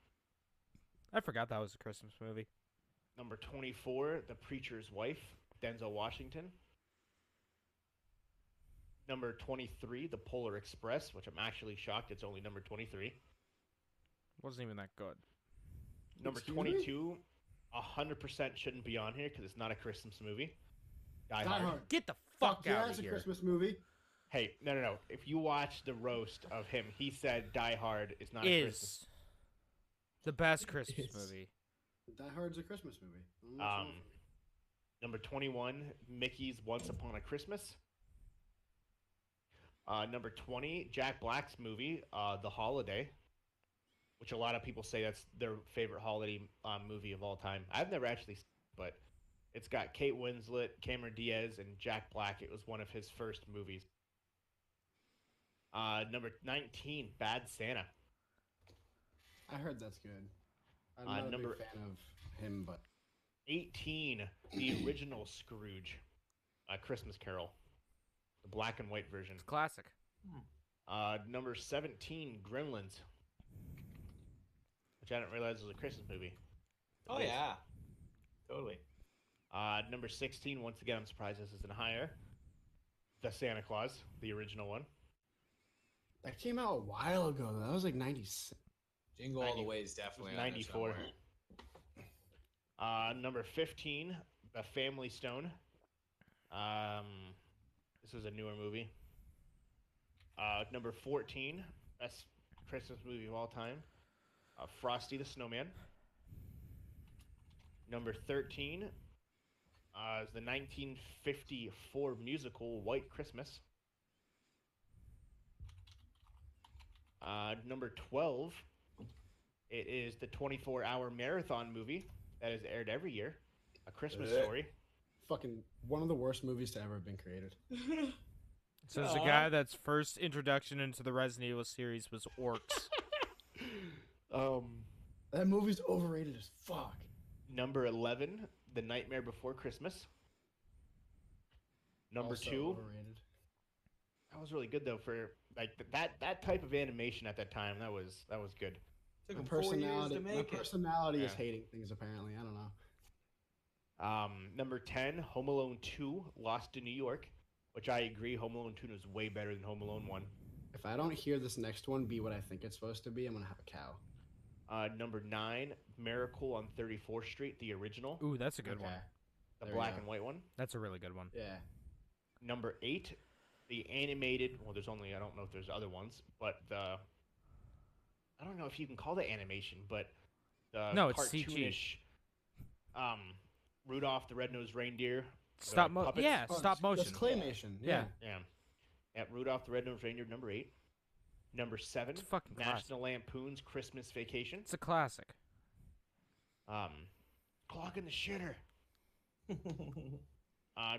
I forgot that was a Christmas movie. Number 24, The Preacher's Wife, Denzel Washington. Number 23, The Polar Express, which I'm actually shocked it's only number 23. Wasn't even that good. Number Excuse me? 22, 100% shouldn't be on here because it's not a Christmas movie. Die Die Hard. Hard. Get the fuck yeah, out it's of a here. Christmas movie. Hey, no. If you watch the roast of him, he said Die Hard is not a Christmas. Is the best Christmas Is. movie. Die Hard's a Christmas movie. I don't know what's wrong with you. Number 21, Mickey's Once Upon a Christmas. Number 20, Jack Black's movie, The Holiday, which a lot of people say that's their favorite holiday movie of all time. I've never actually seen it, but it's got Kate Winslet, Cameron Diaz, and Jack Black. It was one of his first movies. Number 19, Bad Santa. I heard that's good. I'm not a big fan of him, but 18, the original Scrooge, Christmas Carol, the black and white version. It's classic. Number 17, Gremlins, which I didn't realize was a Christmas movie. Oh It is. yeah, totally. Number 16, once again, I'm surprised this isn't higher. The Santa Claus, the original one. that came out a while ago. That was like 96. Jingle All the 90 Way is definitely on there 94. somewhere. Number 15, The Family Stone. This was a newer movie. Number 14, best Christmas movie of all time, Frosty the Snowman. Number 13 is the 1954 musical White Christmas. Number 12, it is the 24-hour marathon movie that is aired every year, A Christmas Story. Fucking one of the worst movies to ever have been created. So there's a guy that's first introduction into the Resident Evil series was orcs. That movie's overrated as fuck. Number 11, The Nightmare Before Christmas. Number Also 2, overrated. that was really good though for like that type of animation at that time. That was good. Took My 'em 4 years personality, to my make it. personality is Yeah. hating things. Apparently, I don't know. Number 10, Home Alone 2, Lost in New York, which I agree, Home Alone 2 is way better than Home Alone 1. If I don't hear this next one be what I think it's supposed to be, I'm gonna have a cow. Number 9, Miracle on 34th Street, the original, Ooh, that's a good one. the there you black go. and white one. That's a really good one. Yeah. Number 8, the animated. Well, there's only I don't know if there's other ones, but the I don't know if you can call it animation, but the No, it's CG. cartoonish, Rudolph the Red-Nosed Reindeer. Stop mo- puppets? yeah, stop motion. That's claymation. Yeah. Yeah. At Rudolph the Red-Nosed Reindeer, number 8. Number 7, It's a fucking classic. National Lampoon's Christmas Vacation. It's a classic. Clogging the shitter.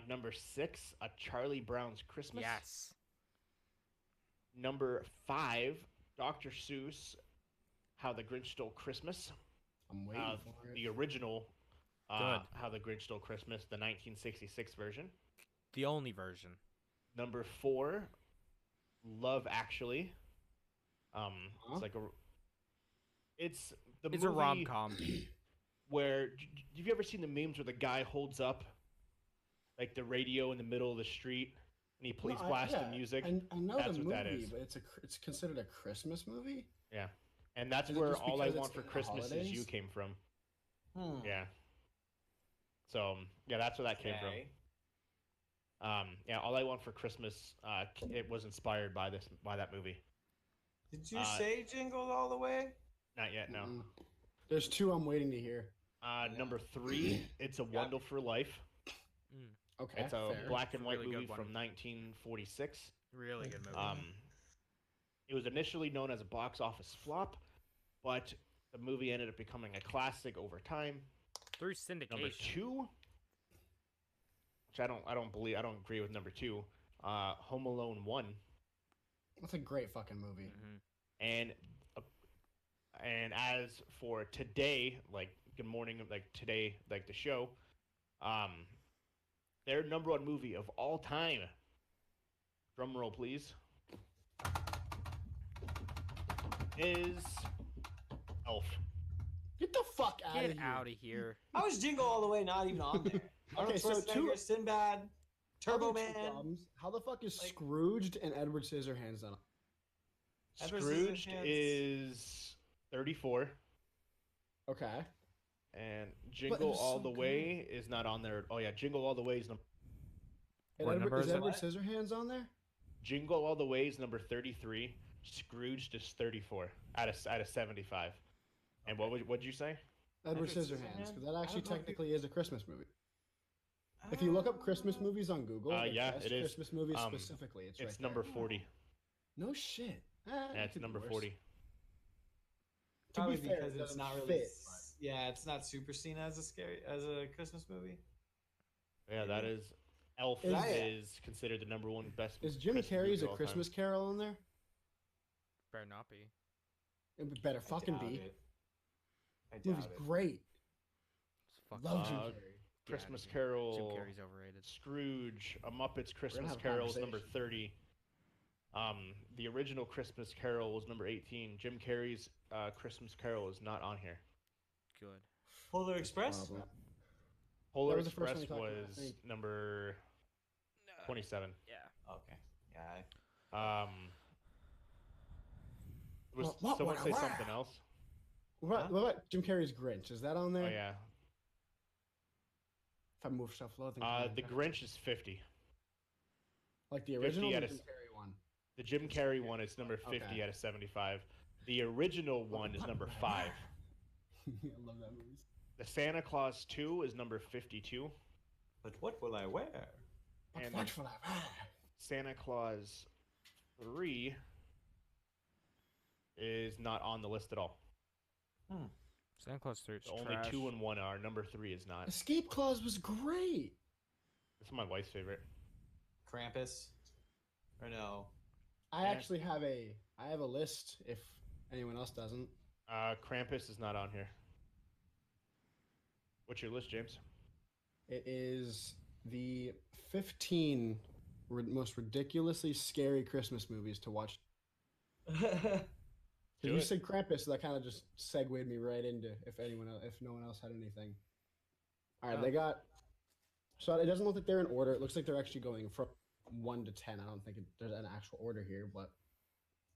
Number 6, A Charlie Brown's Christmas. Yes. Number 5, Dr. Seuss, How the Grinch Stole Christmas. I'm waiting for it. The original, Good. How the Grinch Stole Christmas, the 1966 version. The only version. Number 4, Love Actually. Huh? It's like a. It's the It's a movie rom com. where have you ever seen the memes where the guy holds up like the radio in the middle of the street and he plays blasting music? I know That's the what that movie, is. but it's considered a Christmas movie. Yeah, and that's Is it where just All I because it's Want for in the Christmas Is You holidays? came from. Hmm. Yeah. So yeah, that's where that came Okay. from. Yeah, All I Want for Christmas, it was inspired by that movie. Did you Uh, say Jingle All the Way? Not yet, no. Mm-mm. There's two I'm waiting to hear. Number 3, It's a Wonderful Life. Okay, It's a fair. black and white Really good movie one. from 1946. Really good movie. It was initially known as a box office flop, but the movie ended up becoming a classic over time. Through Number syndication. 2, which I don't agree with number 2. Home Alone 1. That's a great fucking movie. Mm-hmm. uh, and as for today, like good morning, like today, like the show, um, their number one movie of all time. Drum roll, please. Is Elf. Get the fuck out of Get here. out of here. How is Jingle All the Way not even on there? Okay, Arnold so Schwarzenegger, Sinbad, Turbo Other two Man. problems. How the fuck is Like- Scrooged and Edward Scissorhands on? Edward Scrooged Scissorhands. is 34, Okay. and it Jingle was All so the Way is not on there. Oh yeah, Jingle All the Way is And What Edward, number is is it? Edward Scissorhands on there? Jingle All the Way is number 33. Scrooged is 34 out of 75. And what'd you say? Edward Edward Scissorhands, Scissorhands? because that I actually don't know if technically is a Christmas movie. If you look up Christmas movies on Google, like yeah, best it is. Christmas movies Um, specifically, it's It's right number there. 40. No shit. Yeah, It it's could be number worse. 40. To Probably be fair, because it it's not doesn't really. fit, Yeah, it's not super seen as a Christmas movie. Yeah, that is. Elf Is- is considered the number one best. Is Jimmy Christmas Carrey's movie A of all Christmas time. Carol in there? Better not be. It better I fucking doubt be. it. I doubt Movie's it. great. It's fucking Love Jim Uh, Carrey. Get outta Christmas here. Carol. Jim Carrey's overrated. Scrooge, A Muppet's Christmas have a Carol is number conversation. 30. The original Christmas Carol was number 18. Jim Carrey's Christmas Carol is not on here. Good. Polar Express. Problem. Polar was the first Express one we talked about, I was think. number 27. Yeah. Okay. Yeah. Was What someone would I say wear? something else? What about Jim Carrey's Grinch? Is that on there? Oh yeah. If I move self-loathing. The Grinch is 50. Like the 50 original or out the of Jim Carrey one? The Jim Carrey one is number 50 Okay. out of 75. The original one is number 5. I love that movie. The Santa Claus 2 is number 52. But what will I wear? But And what then- will I wear? Santa Claus 3 is not on the list at all. Santa Claus 3 is So only trash. 2 and 1 are. Number 3 is not. Escape Clause was great. This is my wife's favorite. Krampus. Or no? I Yeah. actually have a list if anyone else doesn't. Krampus is not on here. What's your list, James? It is the 15 most ridiculously scary Christmas movies to watch. Do You it. said Krampus, so that kind of just segued me right into if no one else had anything. All right, Oh. they got. So it doesn't look like they're in order. It looks like they're actually going from 1 to 10. I don't think there's an actual order here, but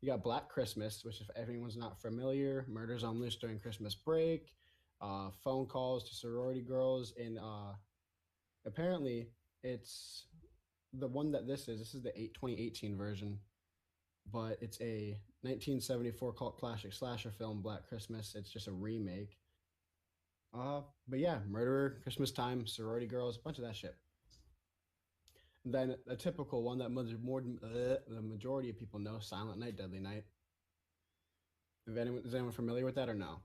you got Black Christmas, which if anyone's not familiar, murders on loose during Christmas break, phone calls to sorority girls, and apparently it's the one that this is. This is the 2018 version, but it's a 1974 cult classic slasher film, Black Christmas. It's just a remake. But yeah, Murderer, Christmas Time, Sorority Girls, a bunch of that shit. And then a typical one that the majority of people know, Silent Night, Deadly Night. Is anyone familiar with that or no?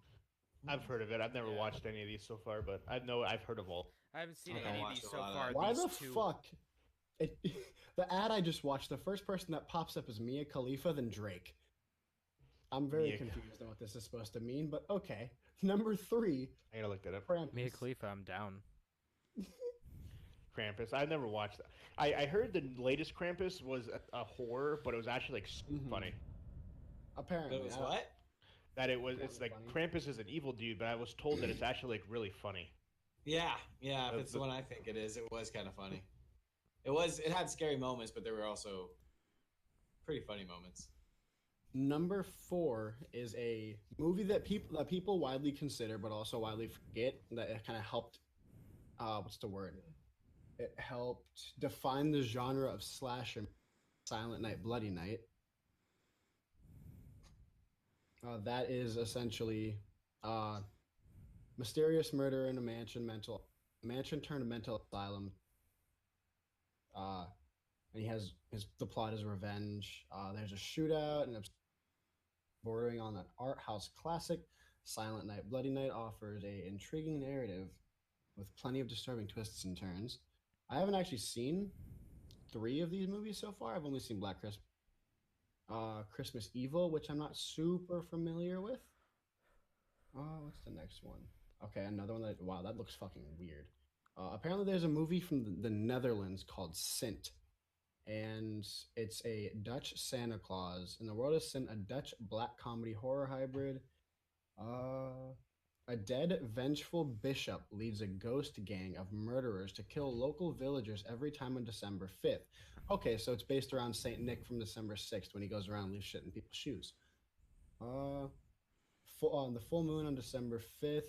I've heard of it. I've never watched any of these so far, but I've heard of all. I haven't seen Okay. any of Watched these a so lot of far. that. Why These the two. fuck? The ad I just watched, the first person that pops up is Mia Khalifa, then Drake. I'm very Mia- confused on what this is supposed to mean, but okay. Number 3, I gotta look that up. Krampus. Mia Khalifa, I'm down. Krampus. I've never watched that. I heard the latest Krampus was a horror, but it was actually like Mhm. funny. Apparently. It was I- what? That it was. That It's was like funny. Krampus is an evil dude, but I was told that it's actually like really funny. Yeah. If The- it's the- the one I think it is, it was kind of funny. It had scary moments, but there were also pretty funny moments. Number 4 is a movie that people widely consider, but also widely forget. That it kind of helped. What's the word? It helped define the genre of slasher. Silent Night, Bloody Night. That is essentially mysterious murder in a mansion turned mental asylum. And he has the plot is revenge. There's a shootout and it's bordering on an art house classic. Silent Night, Bloody Night offers a intriguing narrative with plenty of disturbing twists and turns. I haven't actually seen 3 of these movies so far. I've only seen Black Christmas. Christmas Evil, which I'm not super familiar with. What's the next one? Okay, another one that wow, that looks fucking weird. Apparently, there's a movie from the Netherlands called Sint, and it's a Dutch Santa Claus. In the world of Sint, a Dutch black comedy horror hybrid. A dead, vengeful bishop leads a ghost gang of murderers to kill local villagers every time on December 5th. Okay, so it's based around Saint Nick from December 6th when he goes around and leaves shit in people's shoes. Uh, on the full moon on December 5th,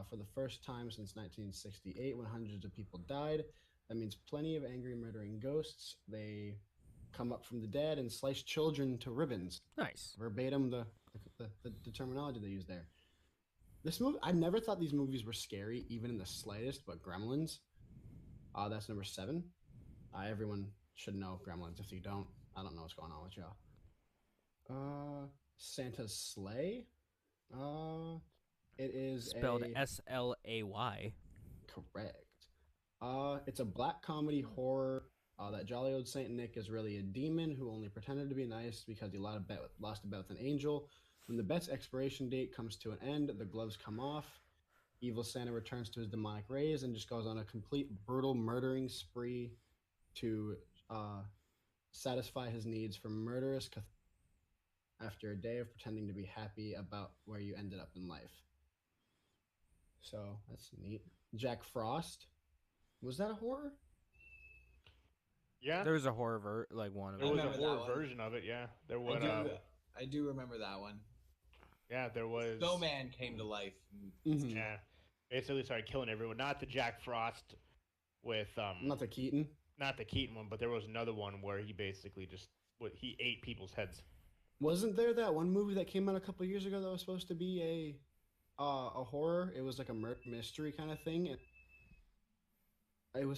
for the first time since 1968, when hundreds of people died. That means plenty of angry, murdering ghosts. They come up from the dead and slice children to ribbons. Nice. Verbatim, the terminology they use there. This movie, I never thought these movies were scary, even in the slightest, but Gremlins, that's number 7. Everyone should know Gremlins. If you don't, I don't know what's going on with y'all. Santa's Sleigh. It is Spelled SLAY. Correct. It's a black comedy horror. That jolly old Saint Nick is really a demon who only pretended to be nice because he lost a bet with an angel. When the bet's expiration date comes to an end, the gloves come off. Evil Santa returns to his demonic ways and just goes on a complete brutal murdering spree to satisfy his needs for murderous after a day of pretending to be happy about where you ended up in life. So that's neat. Jack Frost. Was that a horror? Yeah, There was a horror one of there it. was a remember that horror one. version of it. Yeah, there I was. do, I do remember that one. Yeah, there was. Snowman came to life. Mhm. Yeah, basically started killing everyone. Not the Jack Frost with Not the Keaton. not the Keaton one, but there was another one where he basically just he ate people's heads. Wasn't there that one movie that came out a couple years ago that was supposed to be a horror? It was like a mystery kind of thing. It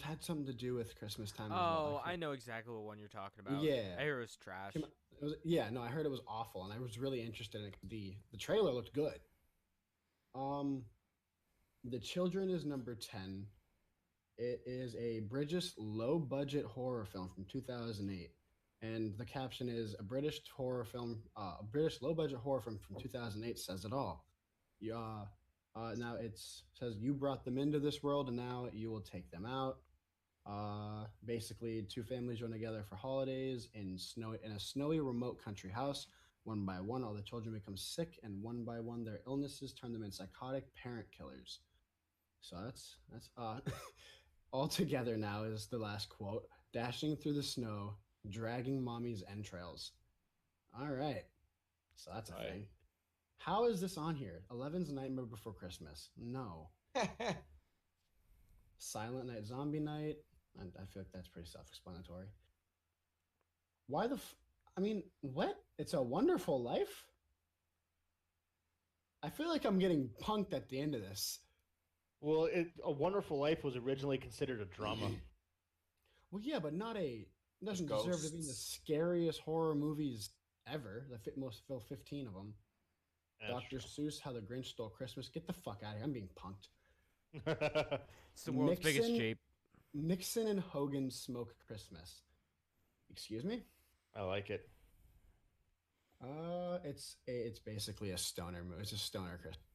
had something to do with Christmas time. As well. I know exactly what one you're talking about. Yeah. I hear it was trash. I heard it was awful, and I was really interested in it. The trailer looked good. The Children is number 10. It is a British low-budget horror film from 2008, and the caption is a British horror film. A British low-budget horror film from 2008 says it all. Now it says you brought them into this world, and now you will take them out. Basically, two families join together for holidays in a snowy remote country house. One by one, all the children become sick, and one by one, their illnesses turn them into psychotic parent killers. So that's all together now is the last quote. Dashing through the snow, dragging mommy's entrails. All right, so that's a thing. How is this on here? 11's Nightmare Before Christmas. No. Silent Night, Zombie Night. And I feel like that's pretty self-explanatory. Why what? It's a Wonderful Life? I feel like I'm getting punked at the end of this. Well, A Wonderful Life was originally considered a drama. Well, yeah, but it doesn't deserve to be in the scariest horror movies ever. Most fill 15 of them. Dr. Seuss, How the Grinch Stole Christmas. Get the fuck out of here. I'm being punked. It's the world's biggest jape. Nixon and Hogan Smoke Christmas. Excuse me? I like it. It's basically a stoner movie. It's a stoner Christmas.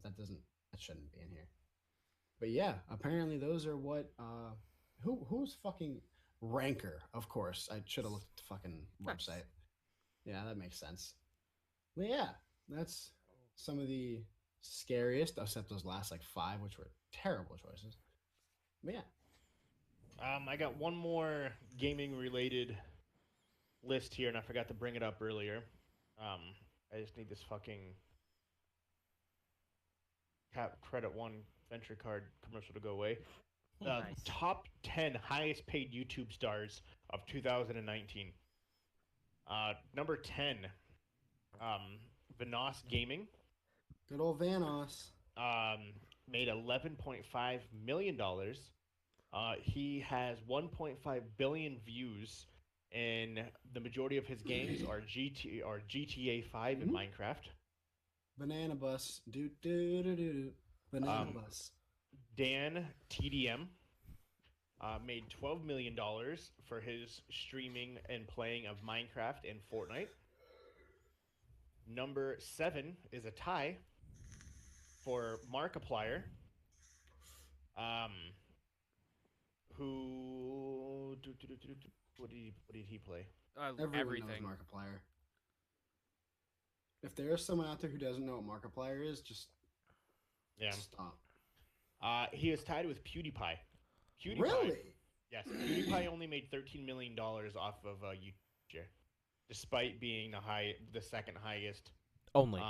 But that shouldn't be in here. But yeah, apparently those are what who's fucking Ranker, of course. I should have looked at the fucking website. Yeah, that makes sense. Well, yeah, that's some of the scariest, except those last 5, which were terrible choices. But yeah. I got one more gaming related list here, and I forgot to bring it up earlier. I just need this fucking Credit One Venture Card commercial to go away. Nice. Top 10 highest paid YouTube stars of 2019. Number 10, Vanoss Gaming. Good old Vanoss. Made $11.5 million. He has 1.5 billion views, and the majority of his games are GTA 5 and Minecraft. Banana Bus. Do. Banana Bus. Dan TDM made $12 million for his streaming and playing of Minecraft and Fortnite. Number 7 is a tie for Markiplier, who what did he play? Everyone Everything. knows Markiplier. If there is someone out there who doesn't know what Markiplier is, just Yeah. stop. He is tied with PewDiePie. PewDiePie, Really? yes. PewDiePie only made $13 million off of YouTube, despite being the second highest Only.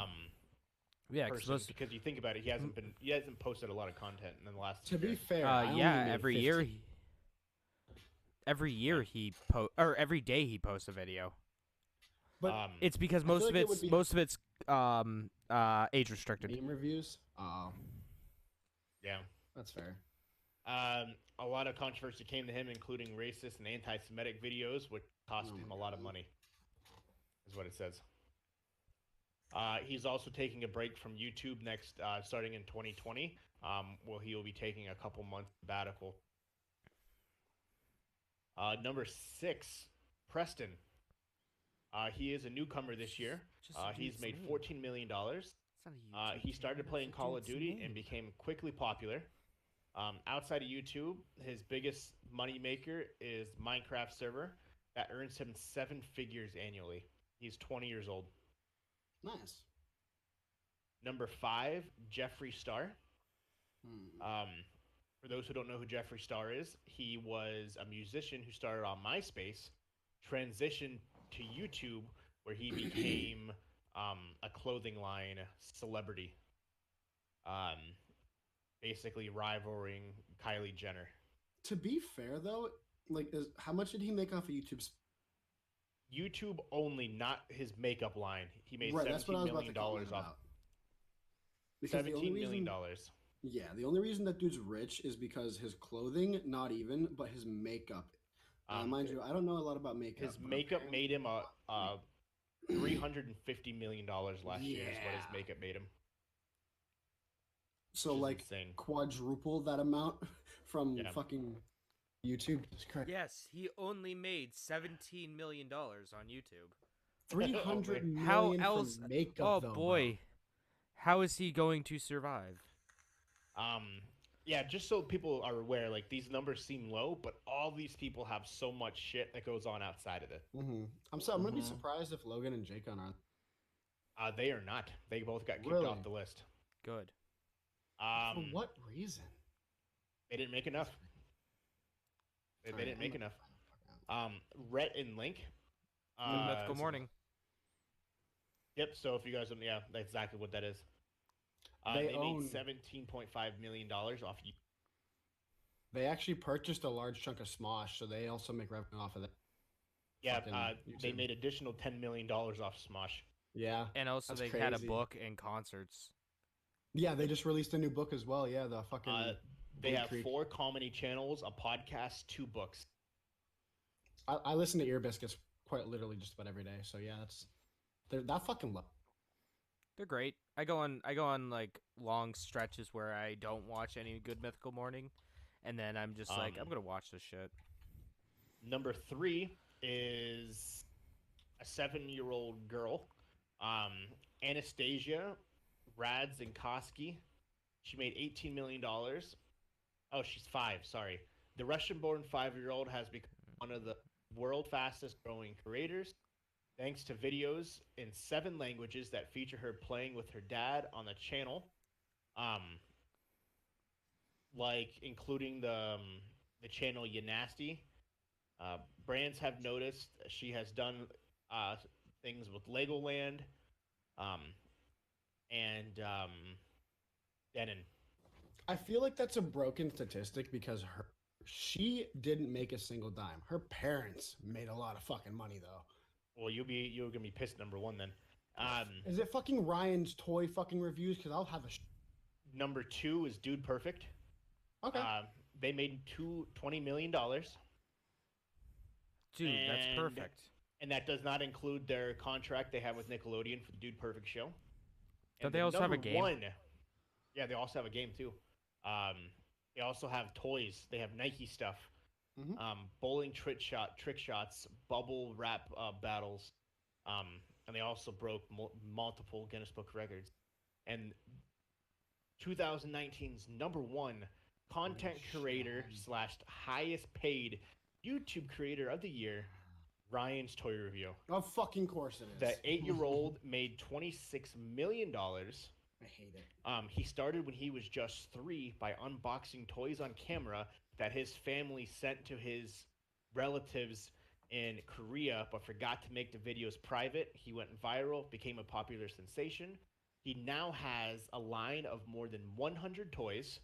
Yeah, person. most, Because you think about it, he hasn't posted a lot of content in the last. To be year. fair, I only yeah, made every 15. year. Every year he or every day he posts a video. But It's because I feel most like it of would be- it's age restricted. Meme reviews. Oh, Yeah. that's fair. A lot of controversy came to him, including racist and anti-Semitic videos, which cost Oh him my a lot of God. money. Is what it says. He's also taking a break from YouTube starting in 2020. He will be taking a couple months sabbatical. Number 6, Preston. He is a newcomer this year. He's made $14 million. He started playing Call of Duty and became quickly popular. Outside of YouTube, his biggest money maker is Minecraft server that earns him 7 figures annually. He's 20 years old. Nice. Number 5, Jeffree Star. Hmm. For those who don't know who Jeffree Star is, he was a musician who started on MySpace, transitioned to YouTube, where he became a clothing line celebrity, basically rivaling Kylie Jenner. To be fair, though, how much did he make off of YouTube? YouTube only, not his makeup line. He made Right, that's what I $17 was about million to comment off. about. Because the only $17 million. reason, yeah, the only reason that dude's rich is because his clothing, not even, but his makeup. Mind you, I don't know a lot about makeup. His but makeup apparently- made him $350 million last year is what his Yeah. makeup made him. So which is like insane. quadruple that amount from Yeah. fucking YouTube. That's correct. Yes, he only made $17 million on YouTube. 300 million How from else? makeup, Oh though, boy, how is he going to survive? Yeah, just so people are aware, like these numbers seem low, but all these people have so much shit that goes on outside of it. Bro. I'm gonna be Mhm. surprised if Logan and Jake aren't. They are not. They both got kicked Really? off the list. Good. For what reason? They didn't make enough. They Alright, didn't make I'm enough. gonna- Rhett and Link. Mythical Morning. Yep. So if you guys don't, yeah, that's exactly what that is. They They own- made $17.5 million off. They actually purchased a large chunk of Smosh, so they also make revenue off of that. Yeah, Fucking they YouTube. made additional $10 million off Smosh. Yeah. And also That's they had a crazy. book and concerts. Yeah, they just released a new book as well. Yeah, the fucking. They Blue have Creek. 4 comedy channels, a podcast, 2 books. I listen to Ear Biscuits quite literally just about every day. So yeah, they're that fucking low. They're great. I go on like long stretches where I don't watch any good Mythical Morning, and then I'm just like, I'm gonna watch this shit. Number 3 is a 7-year-old girl, Anastasia Radzinkowski. She made $18 million. Oh, she's 5. Sorry. The Russian-born 5-year-old has become one of the world fastest-growing creators, thanks to videos in 7 languages that feature her playing with her dad on the channel, like including the channel Yanasty. Brands have noticed she has done things with Legoland, and Denon. I feel like that's a broken statistic because she didn't make a single dime. Her parents made a lot of fucking money though. Well, you're gonna be pissed. Number 1 then. Is it fucking Ryan's toy fucking reviews? Because I'll have a. Number 2 is Dude Perfect. Okay. They made $20 million, Dude, that's And- perfect. and that does not include their contract they have with Nickelodeon for the Dude Perfect show. Don't And they the also have a number game? 1 yeah, they also have a game too. They also have toys. They have Nike stuff. Mhm. Bowling trick shots, bubble rap battles, and they also broke multiple Guinness Book records. And 2019's number one content Holy creator shit. slash highest paid YouTube creator of the year, Ryan's Toy Review. Of fucking course it is. The 8-year-old made $26 million. I hate it. He started when he was just 3 by unboxing toys on camera that his family sent to his relatives in Korea, but forgot to make the videos private. He went viral, became a popular sensation. He now has a line of more than 100 toys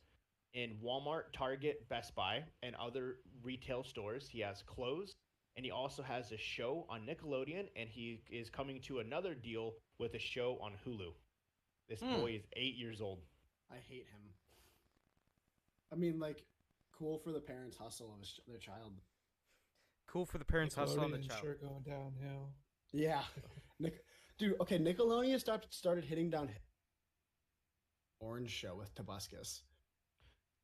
in Walmart, Target, Best Buy, and other retail stores. He has clothes, and he also has a show on Nickelodeon, and he is coming to another deal with a show on Hulu. This boy is 8 years old. I hate him. I mean, like, cool for the parents' hustle of their child. Cool for the parents' hustle on the Nickelodeon child. sure going downhill. Yeah, dude. Okay, Nickelodeon started hitting down. Orange show with Tobuscus.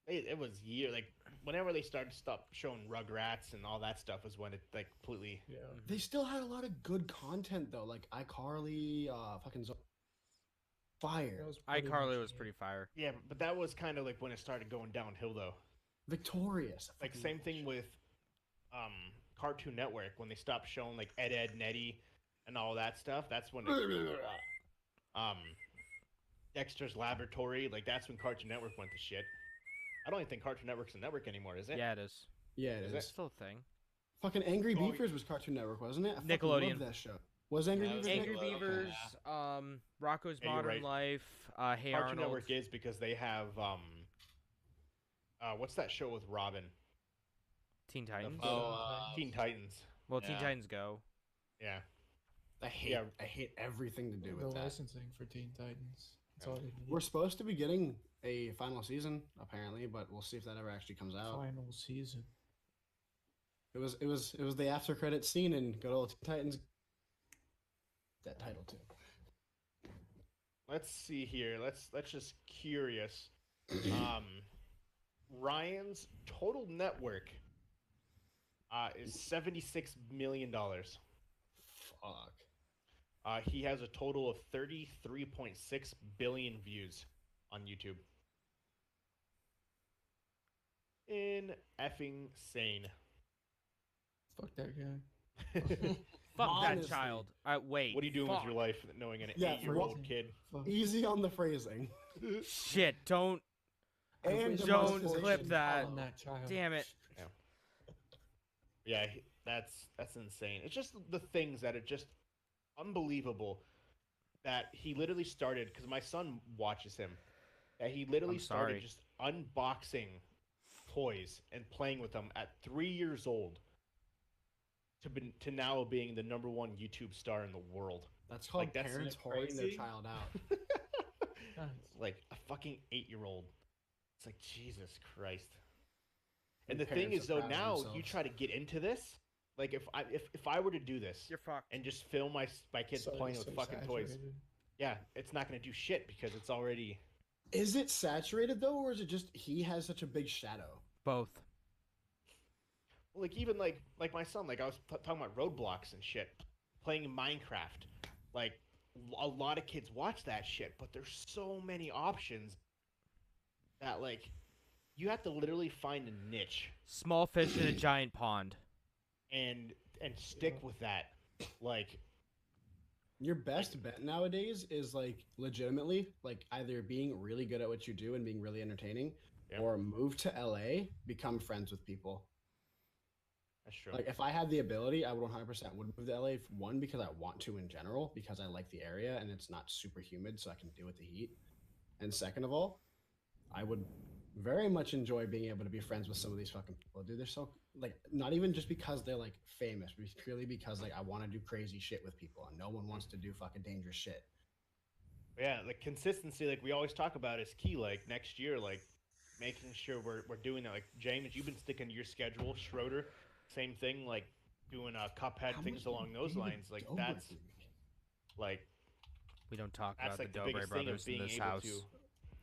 It was whenever they started stop showing Rugrats and all that stuff was when it like completely. Yeah. They still had a lot of good content though, like iCarly, fucking Fire, That was pretty iCarly much was it. pretty fire. Yeah, but that was kind of like when it started going downhill though. Victorious. I Like fucking same love thing that with Cartoon Network when they stopped showing like Ed, Nettie, and all that stuff. That's when Dexter's Laboratory, like that's when Cartoon Network went to shit. I don't even think Cartoon Network's a network anymore, is it? Yeah, it is. show. Yeah, it Is is. It's still a thing. Fucking Angry Oh, Beavers was Cartoon Network, wasn't it? I fucking Nickelodeon. love that show. Was Angry Yeah, it was Beavers? Angry Nickelodeon, Beavers, Rocco's Yeah, you're Modern right. Life, Hey Cartoon Arnold. Network is because they have what's that show with Robin? Teen Titans. Teen Titans. Well, Teen yeah. Titans Go. Yeah. I hate. Yeah. I hate everything to do The with that. licensing for Teen Titans. That's all they need. We're supposed to be getting a final season apparently, but we'll see if that ever actually comes out. Final season. It was the after credit scene in good old Teen Titans. That title too. Let's see here. Let's just curious. Ryan's total net worth is $76 million. Fuck. He has a total of 33.6 billion views on YouTube. In effing sane. Fuck that guy. Fuck that Honestly. child. Wait. What are you doing fuck. with your life knowing an Yeah, 8-year-old for- kid? Fuck. Easy on the phrasing. Shit, don't. And Don't demonetization. clip that. On that child. Damn it. Yeah, that's insane. It's just the things that are just unbelievable that he literally started because my son watches him. That he literally I'm started sorry. just unboxing toys and playing with them at 3 years old to now being the number one YouTube star in the world. That's called Like, that's parents not hoarding their crazy. child out. Nice. Like a fucking 8-year-old. It's like Jesus Christ. And And the thing parents is are though, proud of now you themselves. try to get into this. Like if I were to do this You're fucked. and just film my kids So- playing so with fucking toys, saturated. yeah, it's not gonna do shit because it's already. Is it saturated though, or is it just he has such a big shadow? Both. Like even like my son, like I was talking about Roadblocks and shit, playing Minecraft. Like a lot of kids watch that shit, but there's so many options that like you have to literally find a niche Small fish in a giant pond. and stick with that. Like Your best bet nowadays is like legitimately like either being really good at what you do and being really entertaining, Yeah. or move to LA, become friends with people. that's true. Like if I had the ability, I would 100% would move to LA. One, because I want to in general, because I like the area and it's not super humid, so I can deal with the heat. And second of all, I would very much enjoy being able to be friends with some of these fucking people, dude. They're so like not even just because they're like famous, but purely because like I want to do crazy shit with people, and no one wants to do fucking dangerous shit. Yeah, like consistency, like we always talk about, is key. Like next year, like making sure we're doing that. Like James, you've been sticking to your schedule. Schroeder, same thing. Like doing Cuphead, How things much along did those David lines. Like Dobrik that's do? like We don't talk that's about like the the Dobre biggest thing of brothers in being this able house. to.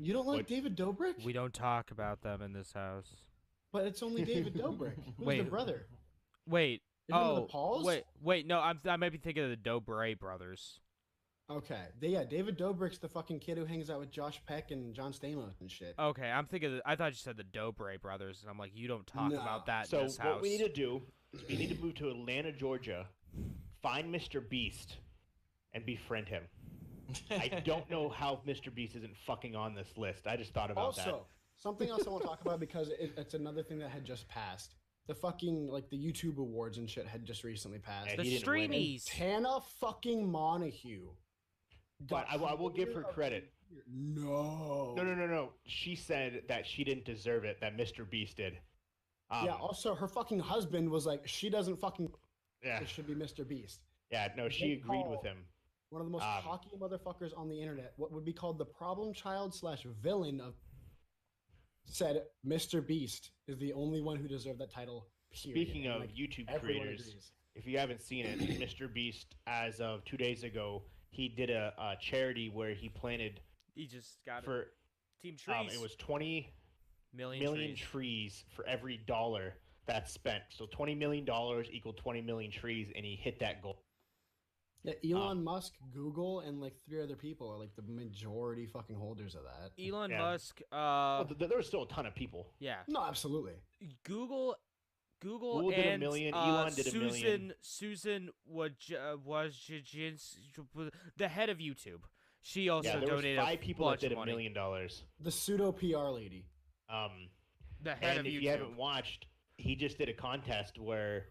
You don't like What- David Dobrik? We don't talk about them in this house. But it's only David Dobrik. Who's the Wait. brother? Wait. Is it one of the Oh, Pauls? wait. No, I might be thinking of the Dobre brothers. Okay. David Dobrik's the fucking kid who hangs out with Josh Peck and John Stamos and shit. Okay, I'm thinking. I thought you said the Dobre brothers, and I'm like, you don't talk No. about that So in this what house. we need to do is we need to move to Atlanta, Georgia, find Mr. Beast, and befriend him. I don't know how Mr. Beast isn't fucking on this list. I just thought about that. Also, something else I want to talk about because it's another thing that had just passed. The fucking like the YouTube awards and shit had just recently passed. Yeah, the he didn't win. streamies. Tana fucking Montague. But I will give her credit. No. No. She said that she didn't deserve it, that Mr. Beast did. Yeah, also her fucking husband was like, she doesn't fucking yeah. it should be Mr. Beast. Yeah, no, she They agreed with call- him. One of the most cocky motherfuckers on the internet, what would be called the problem child / villain of said Mr. Beast is the only one who deserved that title. Period. Speaking And, of like, YouTube everyone creators, agrees. if you haven't seen it, Mr. Beast, as of 2 days ago, he did a charity where he planted He just got for Team Trees. it was 20 million million trees. trees for every dollar that's spent. So $20 million equal 20 million trees, and he hit that goal. Yeah, Elon Musk, Google, and like 3 other people are like the majority fucking holders of that. Elon Yeah. Musk. Well, there was still a ton of people. Yeah. No, absolutely. Google Google did a and million, Elon did a million. Susan the head of YouTube. She also Yeah, there was donated 5 people that bunch did of $1 money. million. The pseudo PR lady. The head And of if YouTube. you haven't watched, he just did a contest where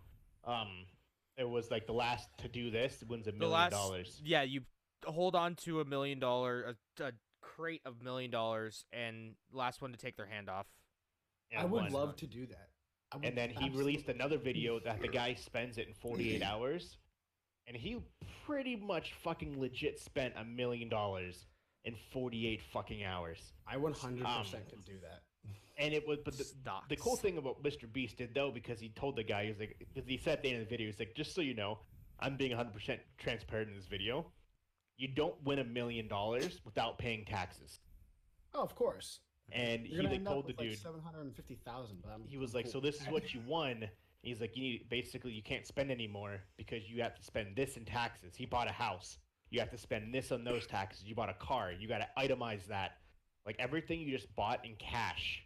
it was like the last to do this wins $1 million. Yeah, you hold on to $1 million, a crate of $1 million, and last one to take their hand off. and I would won. love to do that. I would And then he absolutely- released another video that the guy spends it in 48 hours, and he pretty much fucking legit spent $1 million in 48 fucking hours. I 100% could do that. And it was, but the Stocks. cool thing about Mr. Beast did though, because he told the guy, he was like, because he said at the end of the video, he's like, just so you know, I'm being 100% transparent in this video. You don't win $1 million without paying taxes. Oh, of course. And You're he gonna like end up told the with, like, dude, 750,000. But he was like, cool. so this is what you won. He's like, you need, basically you can't spend anymore because you have to spend this in taxes. He bought a house. You have to spend this on those taxes. You bought a car. You got to itemize that. Like everything you just bought in cash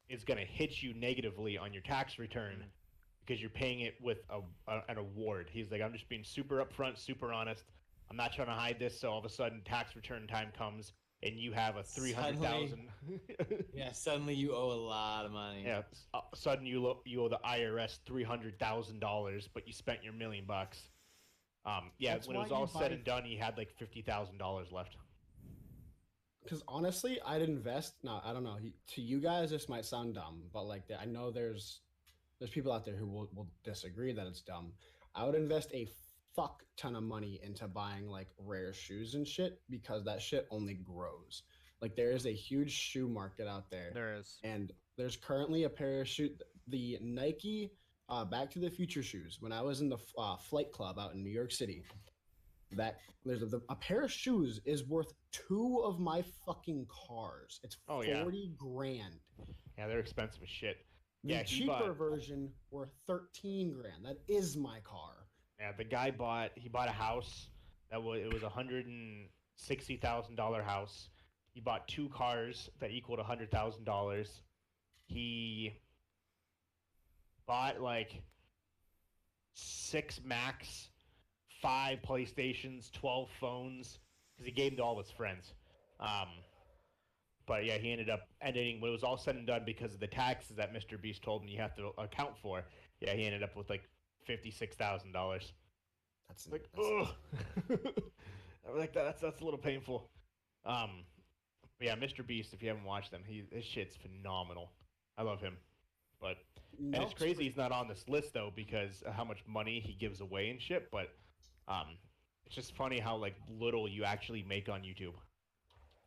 is going to hit you negatively on your tax return because you're paying it with an award. He's like, I'm just being super upfront, super honest. I'm not trying to hide this. So all of a sudden tax return time comes and you have a 300,000. Yeah, suddenly you owe a lot of money. Yeah, sudden you owe the IRS $300,000, but you spent your $1 million. Yeah, That's when it was why you all said buy- and done, he had like $50,000 left. Because honestly, I'd invest. No, I don't know. To you guys, this might sound dumb, but like I know there's people out there who will disagree that it's dumb. I would invest a fuck ton of money into buying like rare shoes and shit because that shit only grows. Like there is a huge shoe market out there, There is. and there's currently a pair of shoe, the Nike Back to the Future shoes. When I was in the Flight Club out in New York City, that there's a pair of shoes is worth 2 of my fucking cars. It's Oh, 40 yeah. grand. Yeah, they're expensive as shit. The Yeah, he cheaper bought- version were 13 grand. That is my car. Yeah, the guy bought a house that was $160,000 house. He bought 2 cars that equaled $100,000. He bought like 6 Macs, 5 PlayStations, 12 phones because he gave them to all his friends. But yeah, he ended up ending when it was all said and done because of the taxes that Mr. Beast told him you have to account for. Yeah, he ended up with like $56,000. That's Like, that's- ugh. I'm like that's a little painful. But yeah, Mr. Beast. If you haven't watched them, his shit's phenomenal. I love him. But and it's Melk's crazy free. he's not on this list though because of how much money he gives away and shit. But it's just funny how like little you actually make on YouTube.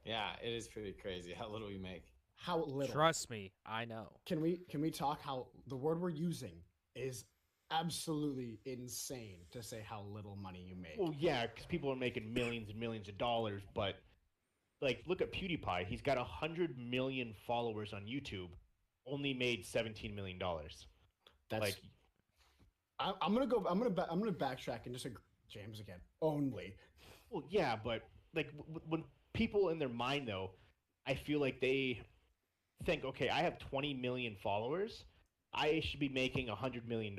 Yeah, it is pretty crazy how little we make. How little? Trust me, I know. Can we talk how the word we're using is absolutely insane to say how little money you make. Well, yeah, because people are making millions and millions of dollars, but like, look at PewDiePie. He's got 100 million followers on YouTube, only made $17 million. That's Like, I'm gonna go. I'm gonna backtrack and just agree with James again. Only. well, yeah, but like when people in their mind though, I feel like they think, okay, I have 20 million followers, I should be making $100 million.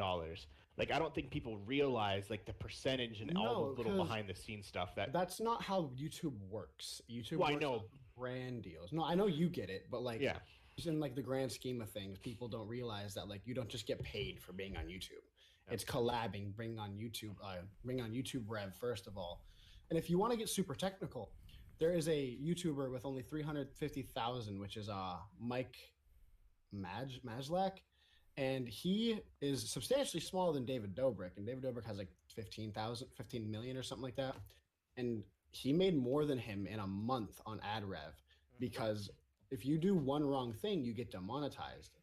Like, I don't think people realize like the percentage and all No, the little 'cause behind the scenes stuff that. That's not how YouTube works. YouTube Well, I works know. on brand deals. No, I know you get it, but like, Yeah, just in like the grand scheme of things, people don't realize that like you don't just get paid for being on YouTube. Yeah. It's collabing, bring on YouTube Rev first of all. And if you want to get super technical, there is a YouTuber with only 350,000, which is Mike Majlak, and he is substantially smaller than David Dobrik, and David Dobrik has like 15 million or something like that, and he made more than him in a month on AdRev because if you do one wrong thing, you get demonetized,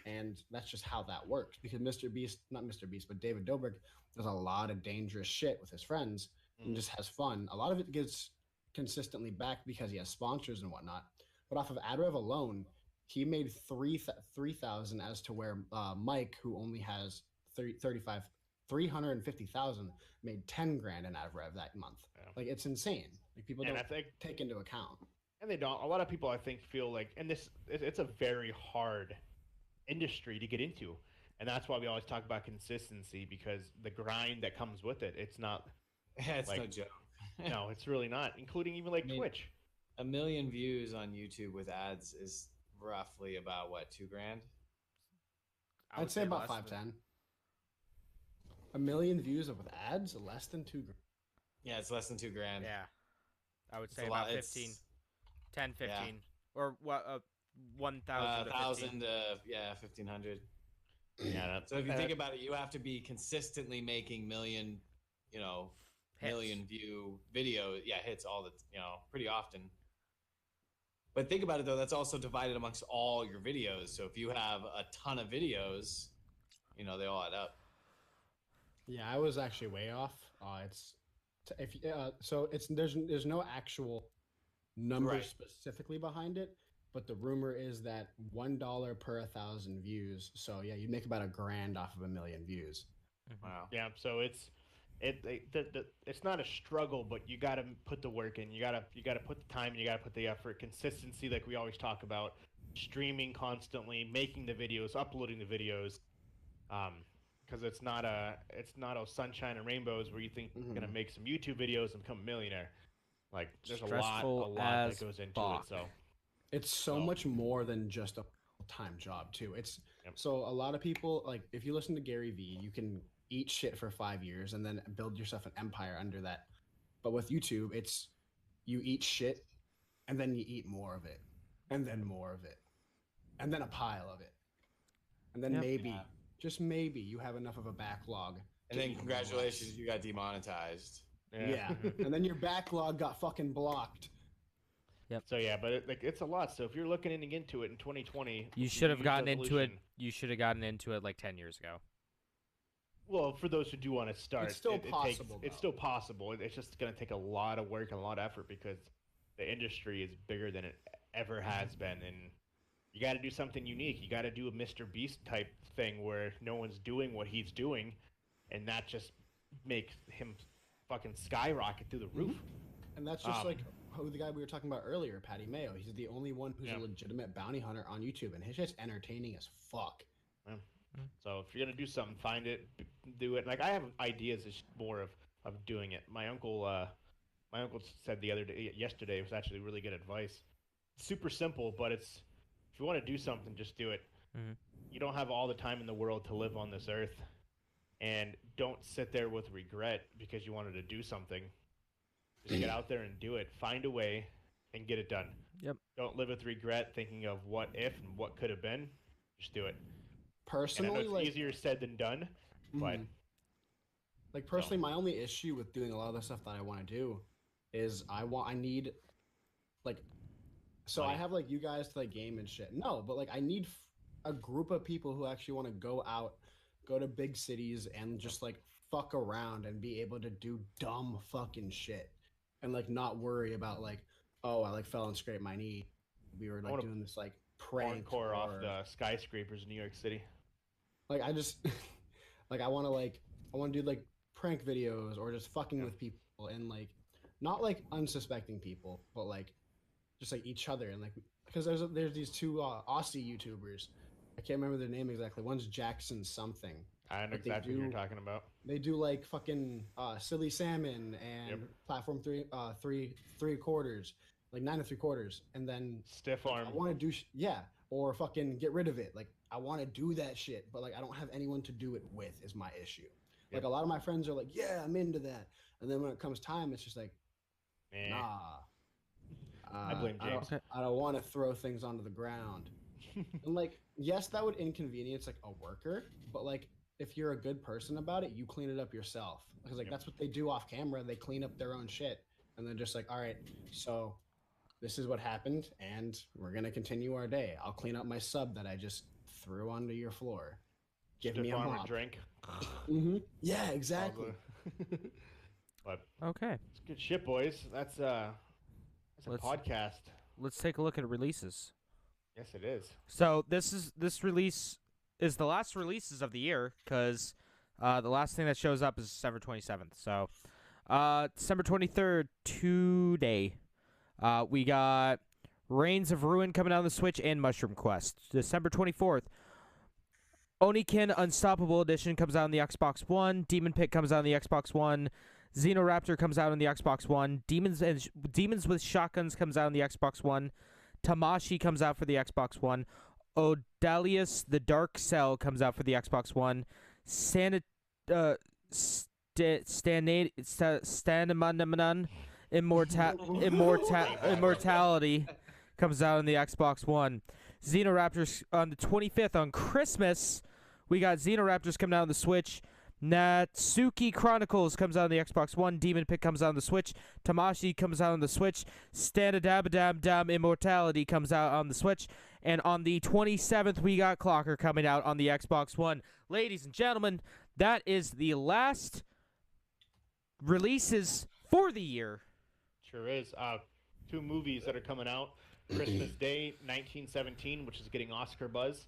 and that's just how that works. Because not Mr. Beast, but David Dobrik does a lot of dangerous shit with his friends and just has fun. A lot of it gets consistently back because he has sponsors and whatnot, but off of AdRev alone, he made 3,000 as to where Mike, who only has 350,000, made 10 grand in AdRev that month. Yeah. Like, it's insane. Like, people and don't I think, take into account. and they don't. A lot of people, I think, feel like, and it's a very hard industry to get into, and that's why we always talk about consistency, because the grind that comes with it. It's not. Yeah, it's no Like- joke. No, it's really not. Including even like I mean, Twitch. 1 million views on YouTube with ads is roughly about what, $2,000? I would I'd say about less than- 510. A million views with ads, less than 2 grand. Yeah, it's less than $2,000. Yeah, I would It's say a lot. about 15, 10, 15, or what? 1,000 to 15. 1,000 to 1,500. Yeah, that's, So if you think about it, you have to be consistently making million, Hits. million view video, hits all the, pretty often. But think about it though, that's also divided amongst all your videos. So if you have a ton of videos, they all add up. Yeah, I was actually way off. There's no actual number Right. specifically behind it, but the rumor is that $1 per 1,000 views. So yeah, you make about $1,000 off of 1 million views. Wow. yeah. So it's not a struggle, but you got to put the work in. You got to put the time. You got to put the effort. Consistency, like we always talk about. Streaming constantly, making the videos, uploading the videos. Because it's not a sunshine and rainbows where you think you're gonna make some YouTube videos and become a millionaire. Like there's a Stressful lot as that goes into fuck. it. So It's so Oh. much more than just a full-time job too. It's Yep. so a lot of people, like, if you listen to Gary Vee, you can eat shit for 5 years and then build yourself an empire under that. But with YouTube, it's you eat shit and then you eat more of it and then more of it and then a pile of it. And then Yep. maybe, Yeah. just maybe, you have enough of a backlog. And to then eat more congratulations, less. you got demonetized. Yeah. And then your backlog got fucking blocked. So yeah, but it's a lot. So if you're looking into it in 2020, You with should your have New Year's gotten into it. resolution- You should have gotten into it like 10 years ago. Well, for those who do want to start, It's still it takes- possible, it's though. still possible. It's just going to take a lot of work and a lot of effort because the industry is bigger than it ever has been, and you got to do something unique. You got to do a Mr. Beast type thing where no one's doing what he's doing, and that just makes him fucking skyrocket through the roof. And that's just Um, like who the guy we were talking about earlier, Patty Mayo. He's the only one who's Yeah. a legitimate bounty hunter on YouTube, and his shit's entertaining as fuck. So if you're gonna do something, find it, do it. Like I have ideas, it's more of doing it. My uncle said the other day, yesterday, it was actually really good advice. Super simple, but it's if you want to do something, just do it. Mhm. You don't have all the time in the world to live on this earth, and don't sit there with regret because you wanted to do something. Just get out there and do it. Find a way and get it done. Yep. Don't live with regret, thinking of what if and what could have been. Just do it. And I know Personally, it's like, easier said than done, but mhm. Like personally, my only issue with doing a lot of the stuff that I want to do is I need like, so I Money. have like you guys to like game and shit. No, but like I need a group of people who actually want to go out, go to big cities and just like fuck around and be able to do dumb fucking shit and like not worry about like, oh, I like fell and scraped my knee. We were like wanna- doing this like prank Encore off or the skyscrapers in New York City. like I just like I want to do like prank videos or just fucking with people and like not like unsuspecting people, but like just like each other and like because there's these two Aussie YouTubers. I can't remember their name exactly. One's Jackson something. I know But they exactly what you're do- talking about. They do like fucking silly salmon and platform three quarters, like 9 3/4, and then Stiff arm. I want to do or fucking get rid of it. Like I want to do that shit, but like I don't have anyone to do it with is my issue. Like Yep. a lot of my friends are like, yeah, I'm into that, and then when it comes time, it's just like, Eh. nah. I blame James. I don't want to throw things onto the ground. And like, yes, that would inconvenience like a worker, but like if you're a good person about it, you clean it up yourself. Because like Yep. that's what they do off camera. They clean up their own shit. And then just like, all right, so this is what happened, and we're gonna continue our day. I'll clean up my sub that I just threw onto your floor. Give Stiff me a arm and mop. drink. Mm-hmm. Yeah, exactly. But Okay, it's good shit, boys. That's a Let's- podcast. let's take a look at releases. Yes, it is. So this release is the last releases of the year because the last thing that shows up is December 27th. So December 23rd, today, we got Reigns of Ruin coming out on the Switch and Mushroom Quest. December 24th, Oniken Unstoppable Edition comes out on the Xbox One. Demon Pit comes out on the Xbox One. Xenoraptor comes out on the Xbox One. Demons with Shotguns comes out on the Xbox One. Tamashi comes out for the Xbox One. Odalius the Dark Cell comes out for the Xbox One. Stanamanan Immortality comes out on the Xbox One. Xenoraptors on the 25th on Christmas. We got Xenoraptors coming out on the Switch. Natsuki Chronicles comes out on the Xbox One. Demon Pit comes out on the Switch. Tamashi comes out on the Switch. Stanadabadam Immortality comes out on the Switch. And on the 27th, we got Clocker coming out on the Xbox One. Ladies and gentlemen, that is the last releases for the year. Sure is. Two movies that are coming out. Christmas Day, 1917, which is getting Oscar buzz,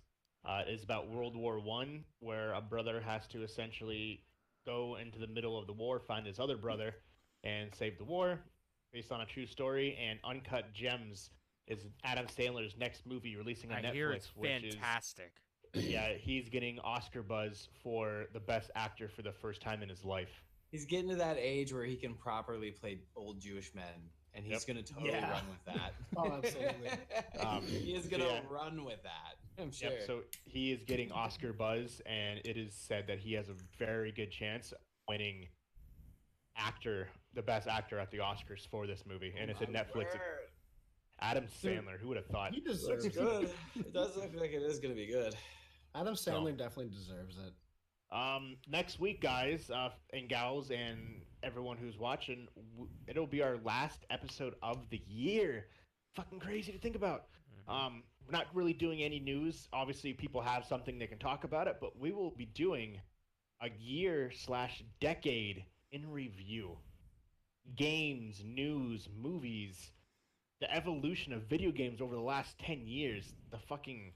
is about World War I, where a brother has to essentially go into the middle of the war, find his other brother, and save the war, based on a true story. And Uncut Gems is Adam Sandler's next movie releasing on I Netflix, hear it's which fantastic. yeah, he's getting Oscar buzz for the best actor for the first time in his life. He's getting to that age where he can properly play old Jewish men, and he's Yep. gonna totally Yeah. run with that. Oh, absolutely. He is so gonna yeah. run with that. I'm sure. Yep, so he is getting Oscar buzz, and it is said that he has a very good chance of winning the best actor at the Oscars for this movie, and it's a Netflix. Adam Sandler, who would have thought? He Looks deserves it. good. It does look like it is gonna be good. Adam Sandler definitely deserves it. Next week, guys and gals, and everyone who's watching, it'll be our last episode of the year. Fucking crazy to think about. We're not really doing any news. Obviously, people have something they can talk about it, but we will be doing a year/decade in review. Games, news, movies, the evolution of video games over the last 10 years, the fucking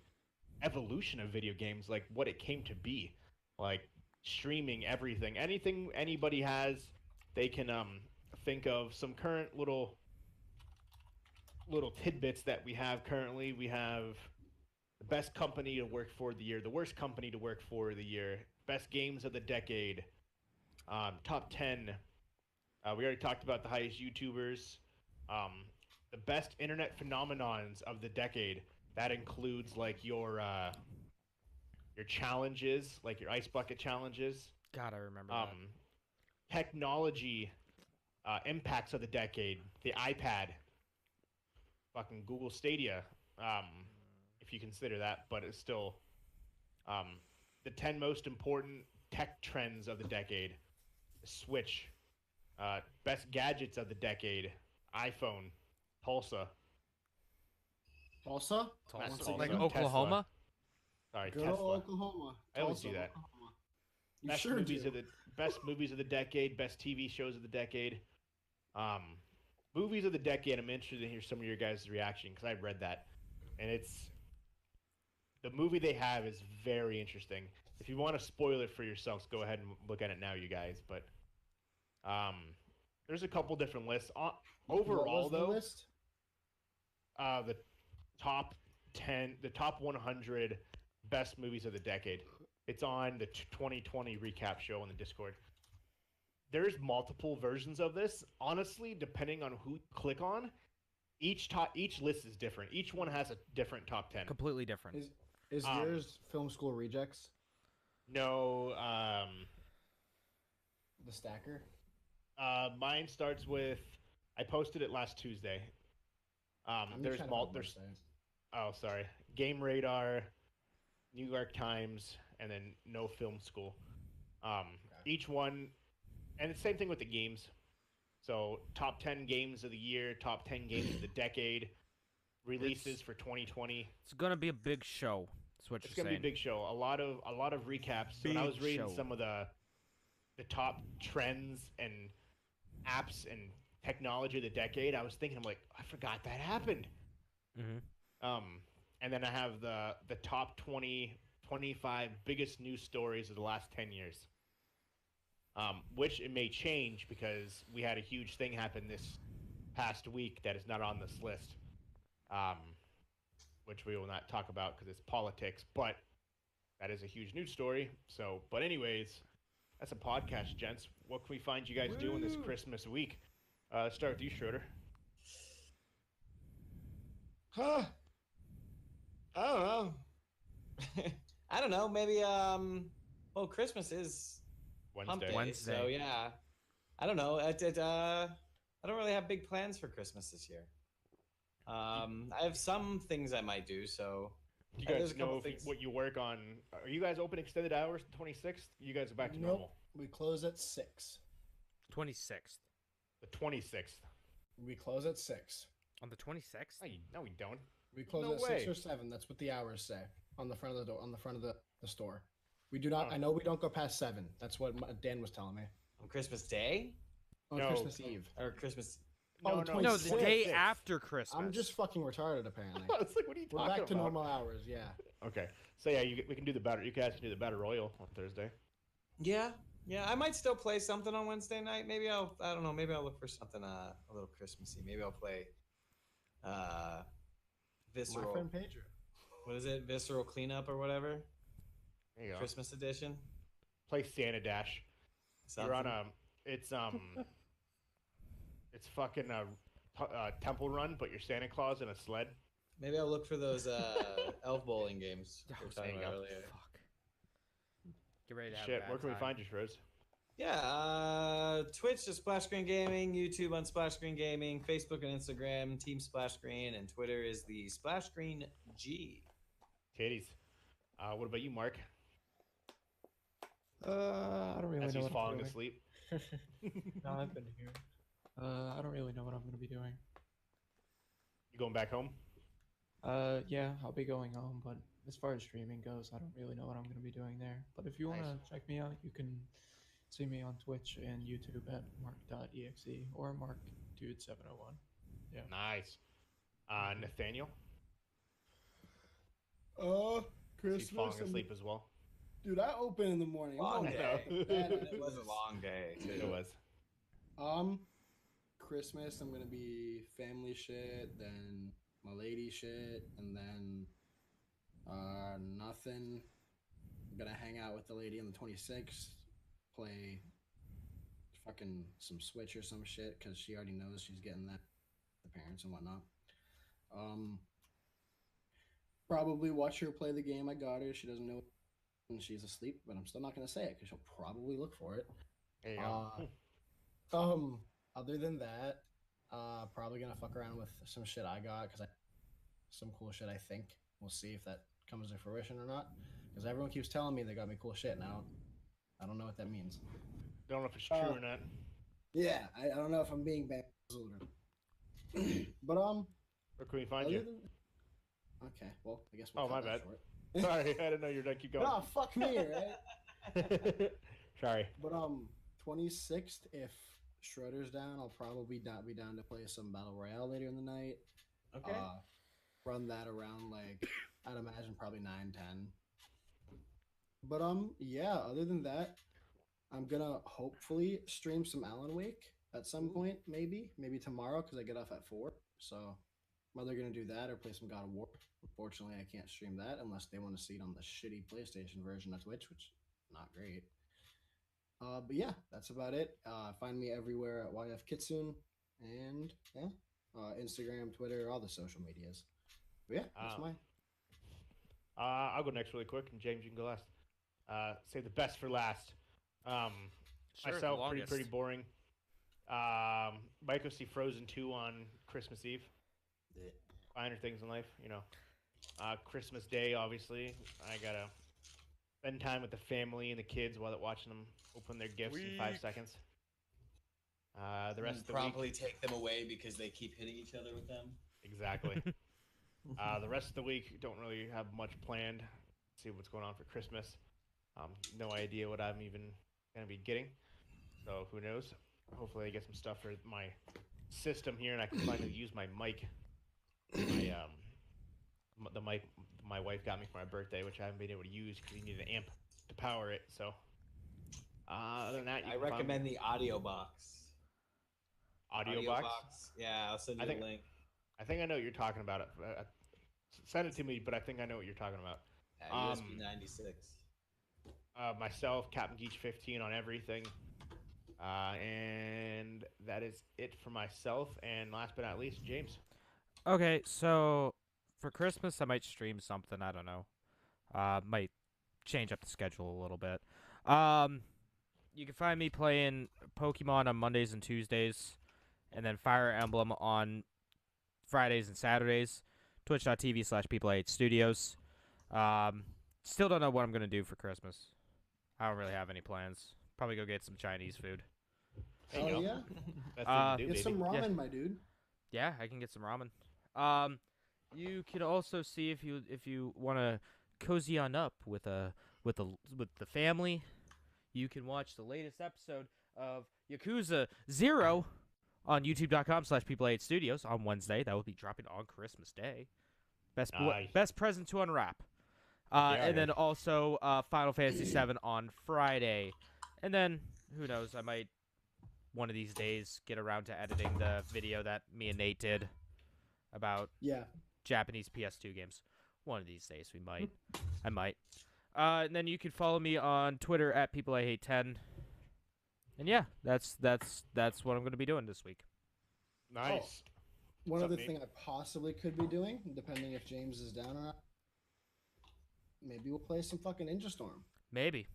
evolution of video games, like what it came to be, like streaming, everything, anything anybody has, they can think of some current little tidbits that we have currently. We have the best company to work for the year, the worst company to work for the year, best games of the decade, top 10. We already talked about the highest YouTubers, the best internet phenomenons of the decade. That includes like your challenges, like your ice bucket challenges. God, I remember that. Technology impacts of the decade. The iPad, fucking Google Stadia, if you consider that, but it's still the 10 most important tech trends of the decade. The Switch, best gadgets of the decade. iPhone, Tulsa. Tulsa? Not Tulsa. Tulsa, Like Tesla. Oklahoma? Sorry, Good Tesla. old Oklahoma. I always Tulsa, do that. Oklahoma. You Best sure movies do. of the best movies of the decade, best TV shows of the decade. Movies of the decade. I'm interested to hear some of your guys' reaction because I read that, and it's the movie they have is very interesting. If you want to spoil it for yourselves, go ahead and look at it now, you guys. But there's a couple different lists. Overall, what was the though, list? the top 10, the top 100 best movies of the decade. It's on the 2020 recap show on the Discord. There's multiple versions of this. Honestly, depending on who you click on, each list is different. Each one has a different top 10. Completely different. Is yours Film School Rejects? No, The Stacker? mine starts with. I posted it last Tuesday. I'm There's trying to find the there's website. oh sorry, Game Radar, New York Times, and then No Film School. Each one, and the same thing with the games. So top 10 games of the year, top 10 games of the decade, releases for 2020. It's gonna be a big show. That's what It's you're gonna saying. be a big show. A lot of recaps. When I was Big reading show. some of the top trends and apps and technology of the decade, I was thinking, I'm like, I forgot that happened. Mm-hmm. And then I have the top 20, 25 biggest news stories of the last 10 years. Which it may change because we had a huge thing happen this past week that is not on this list. Which we will not talk about because it's politics, but that is a huge news story. So, but anyways, that's a podcast, gents. What can we find you guys doing this Christmas week? Let's start with you, Schroeder. Huh. I don't know. I don't know. Maybe well, Christmas is Hump Day, Wednesday. so yeah. I don't know. I don't really have big plans for Christmas this year. I have some things I might do. So Do you there's guys a couple know things. what you work on? Are you guys open extended hours the 26th? You guys are back to Nope. normal. We close at 6. 26th. The 26th. We close at 6. On the 26th? No, we don't. We close No at way. 6 or 7. That's what the hours say on the front of the door, on the front of the store. We do not. Oh. I know we don't go past 7. That's what Dan was telling me On Christmas Day on No. Christmas Eve. or Christmas. Oh, No, the no, No, the the 26th. day after Christmas. I'm just fucking retarded, apparently. I was like, what are you We're talking back to about? normal hours. Yeah. Okay. So yeah, we can do the battle. You guys can do the battle royal on Thursday. Yeah, I might still play something on Wednesday night. Maybe I don't know. Maybe I'll look for something a little Christmassy. Maybe I'll play My Visceral. friend Pedro. What is it? Visceral Cleanup or whatever. There you go. Christmas edition. Play Santa Dash. You're on Something. it's fucking temple run, but you're Santa Claus in a sled. Maybe I'll look for those elf bowling games we were there talking you about go. earlier. Fuck. Get ready to have Shit, a bad where can we time. find you, Shroz? Yeah, Twitch is Splash Screen Gaming, YouTube on Splash Screen Gaming, Facebook and Instagram, Team Splash Screen, and Twitter is the Splash Screen G. Titties. What about you, Mark? I don't really As know he's what falling I'm doing. asleep. No, I've been here. I don't really know what I'm gonna be doing. You going back home? Yeah, I'll be going home, but as far as streaming goes, I don't really know what I'm gonna be doing there. But if you wanna Nice. check me out, you can see me on Twitch and YouTube at mark.exe or markdude701. Yeah. Nice. Nathaniel? He's falling Christmas. asleep as well. Dude, I open in the morning. I'm Long going day. to bed at It was a this. long day. Too. It was. Christmas, I'm gonna be family shit, then my lady shit, and then nothing. I'm gonna hang out with the lady on the 26th, play fucking some Switch or some shit, because she already knows she's getting that, the parents and whatnot. Probably watch her play the game I got her. She doesn't know when she's asleep, but I'm still not gonna say it because she'll probably look for it. There you go. Other than that, probably gonna fuck around with some shit I got because some cool shit. I think we'll see if that comes to fruition or not. Because everyone keeps telling me they got me cool shit now. I don't know what that means. Don't know if it's true or not. Yeah, I don't know if I'm being bamboozled or. But Where can we find other you? than- okay, well I guess we'll Oh, cut my that bad. short. Sorry, I didn't know you were done. Keep going. Oh fuck me, right? Sorry. But 26th, if Schroeder's down, I'll probably not be down to play some battle royale later in the night. Okay. Run that around like I'd imagine probably 9, 10. But yeah, other than that, I'm gonna hopefully stream some Alan Wake at some point, maybe tomorrow because I get off at 4. So I'm either gonna do that or play some God of War. Unfortunately, I can't stream that unless they want to see it on the shitty PlayStation version of Twitch, which not great. But yeah, that's about it. Find me everywhere at YF Kitsune, and yeah, Instagram, Twitter, all the social medias. But yeah, that's mine. I'll go next really quick, and James, you can go last. Say the best for last. Sure, the Myself, longest. pretty boring. Might go see Frozen 2 on Christmas Eve. Finer things in life, you know. Christmas Day, obviously. I gotta spend time with the family and the kids while they're watching them open their gifts in 5 seconds. The rest of the promptly week, take them away because they keep hitting each other with them. exactly. The rest of the week, don't really have much planned. See what's going on for Christmas. No idea what I'm even gonna be getting. So who knows? Hopefully, I get some stuff for my system here, and I can finally use my mic. The mic my wife got me for my birthday, which I haven't been able to use because you need an amp to power it. So, other than that, I recommend the audio box. Audio box. Yeah, I'll send you the link. I think I know what you're talking about. Send it to me, but I think I know what you're talking about. USB 96. Myself, Captain Geach 15 on everything. And that is it for myself. And last but not least, James. Okay, so for Christmas, I might stream something. I don't know. Might change up the schedule a little bit. You can find me playing Pokemon on Mondays and Tuesdays, and then Fire Emblem on Fridays and Saturdays. Twitch.tv/People8Studios. Still don't know what I'm gonna do for Christmas. I don't really have any plans. Probably go get some Chinese food. There you Oh go. yeah, Best thing to do, get some baby. ramen, my dude. Yeah, I can get some ramen. You could also see if you want to cozy on up with the family. You can watch the latest episode of Yakuza 0 on YouTube.com/People8Studios on Wednesday. That will be dropping on Christmas Day. Nice. Best present to unwrap. Yeah, And then yeah. also Final Fantasy VII on Friday. And then, who knows, I might one of these days get around to editing the video that me and Nate did about Yeah, Japanese PS2 games. One of these days we might. I might. And then you can follow me on Twitter at PeopleIHate10. And yeah, that's what I'm going to be doing this week. Nice. one What's other up, Nate? thing I possibly could be doing, depending if James is down or not. Maybe we'll play some fucking Ninja Storm. Maybe.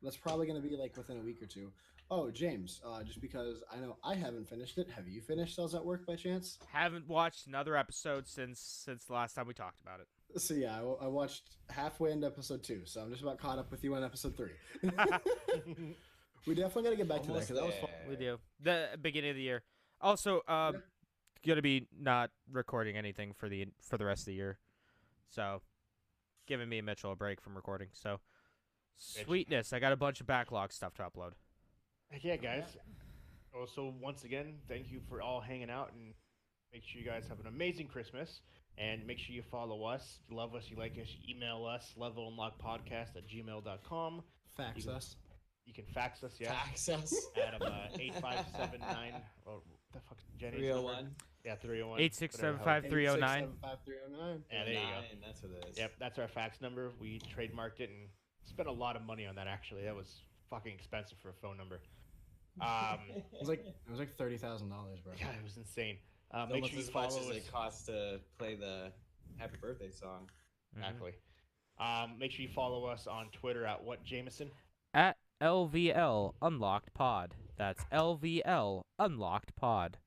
That's probably going to be like within a week or two. Oh, James, just because I know I haven't finished it. Have you finished Cells at Work by chance? Haven't watched another episode since the last time we talked about it. So yeah, I watched halfway into episode 2, so I'm just about caught up with you on episode 3. We definitely got to get back to that Almost because that was fun. there. We do. The beginning of the year. Also, gonna be not recording anything for the rest of the year. So, giving me and Mitchell a break from recording. So, sweetness. I got a bunch of backlog stuff to upload. Heck yeah, guys. Also, once again, thank you for all hanging out, and make sure you guys have an amazing Christmas. And make sure you follow us. You love us, you like us, you email us, levelunlockpodcast@gmail.com. Fax You- us. You can fax us, yeah. Access. At 8579. Oh, the fuck's Jenny's 301. number? Yeah, 301. 8675309. 8675309. Yeah, there you go. 9, that's what it is. Yep, that's our fax number. We trademarked it and spent a lot of money on that. Actually, that was fucking expensive for a phone number. It was like $30,000, bro. God, it was insane. It's Make almost sure you as much follow as us. it costs to play the Happy Birthday song. Exactly. Make sure you follow us on Twitter at what Jameson. At LVL Unlocked Pod. That's LVL Unlocked Pod.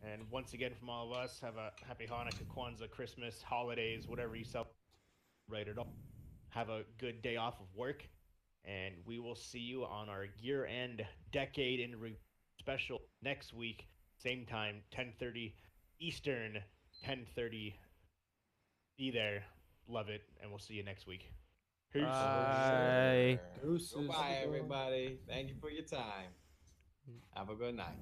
And once again, from all of us, have a happy Hanukkah, Kwanzaa, Christmas, holidays, whatever you celebrate it all. Have a good day off of work, and we will see you on our year-end decade in special next week, same time, 10:30 Eastern, 10:30. Be there, love it, and we'll see you next week. Peace. Bye. Deuces. Goodbye, everybody. Thank you for your time. Have a good night.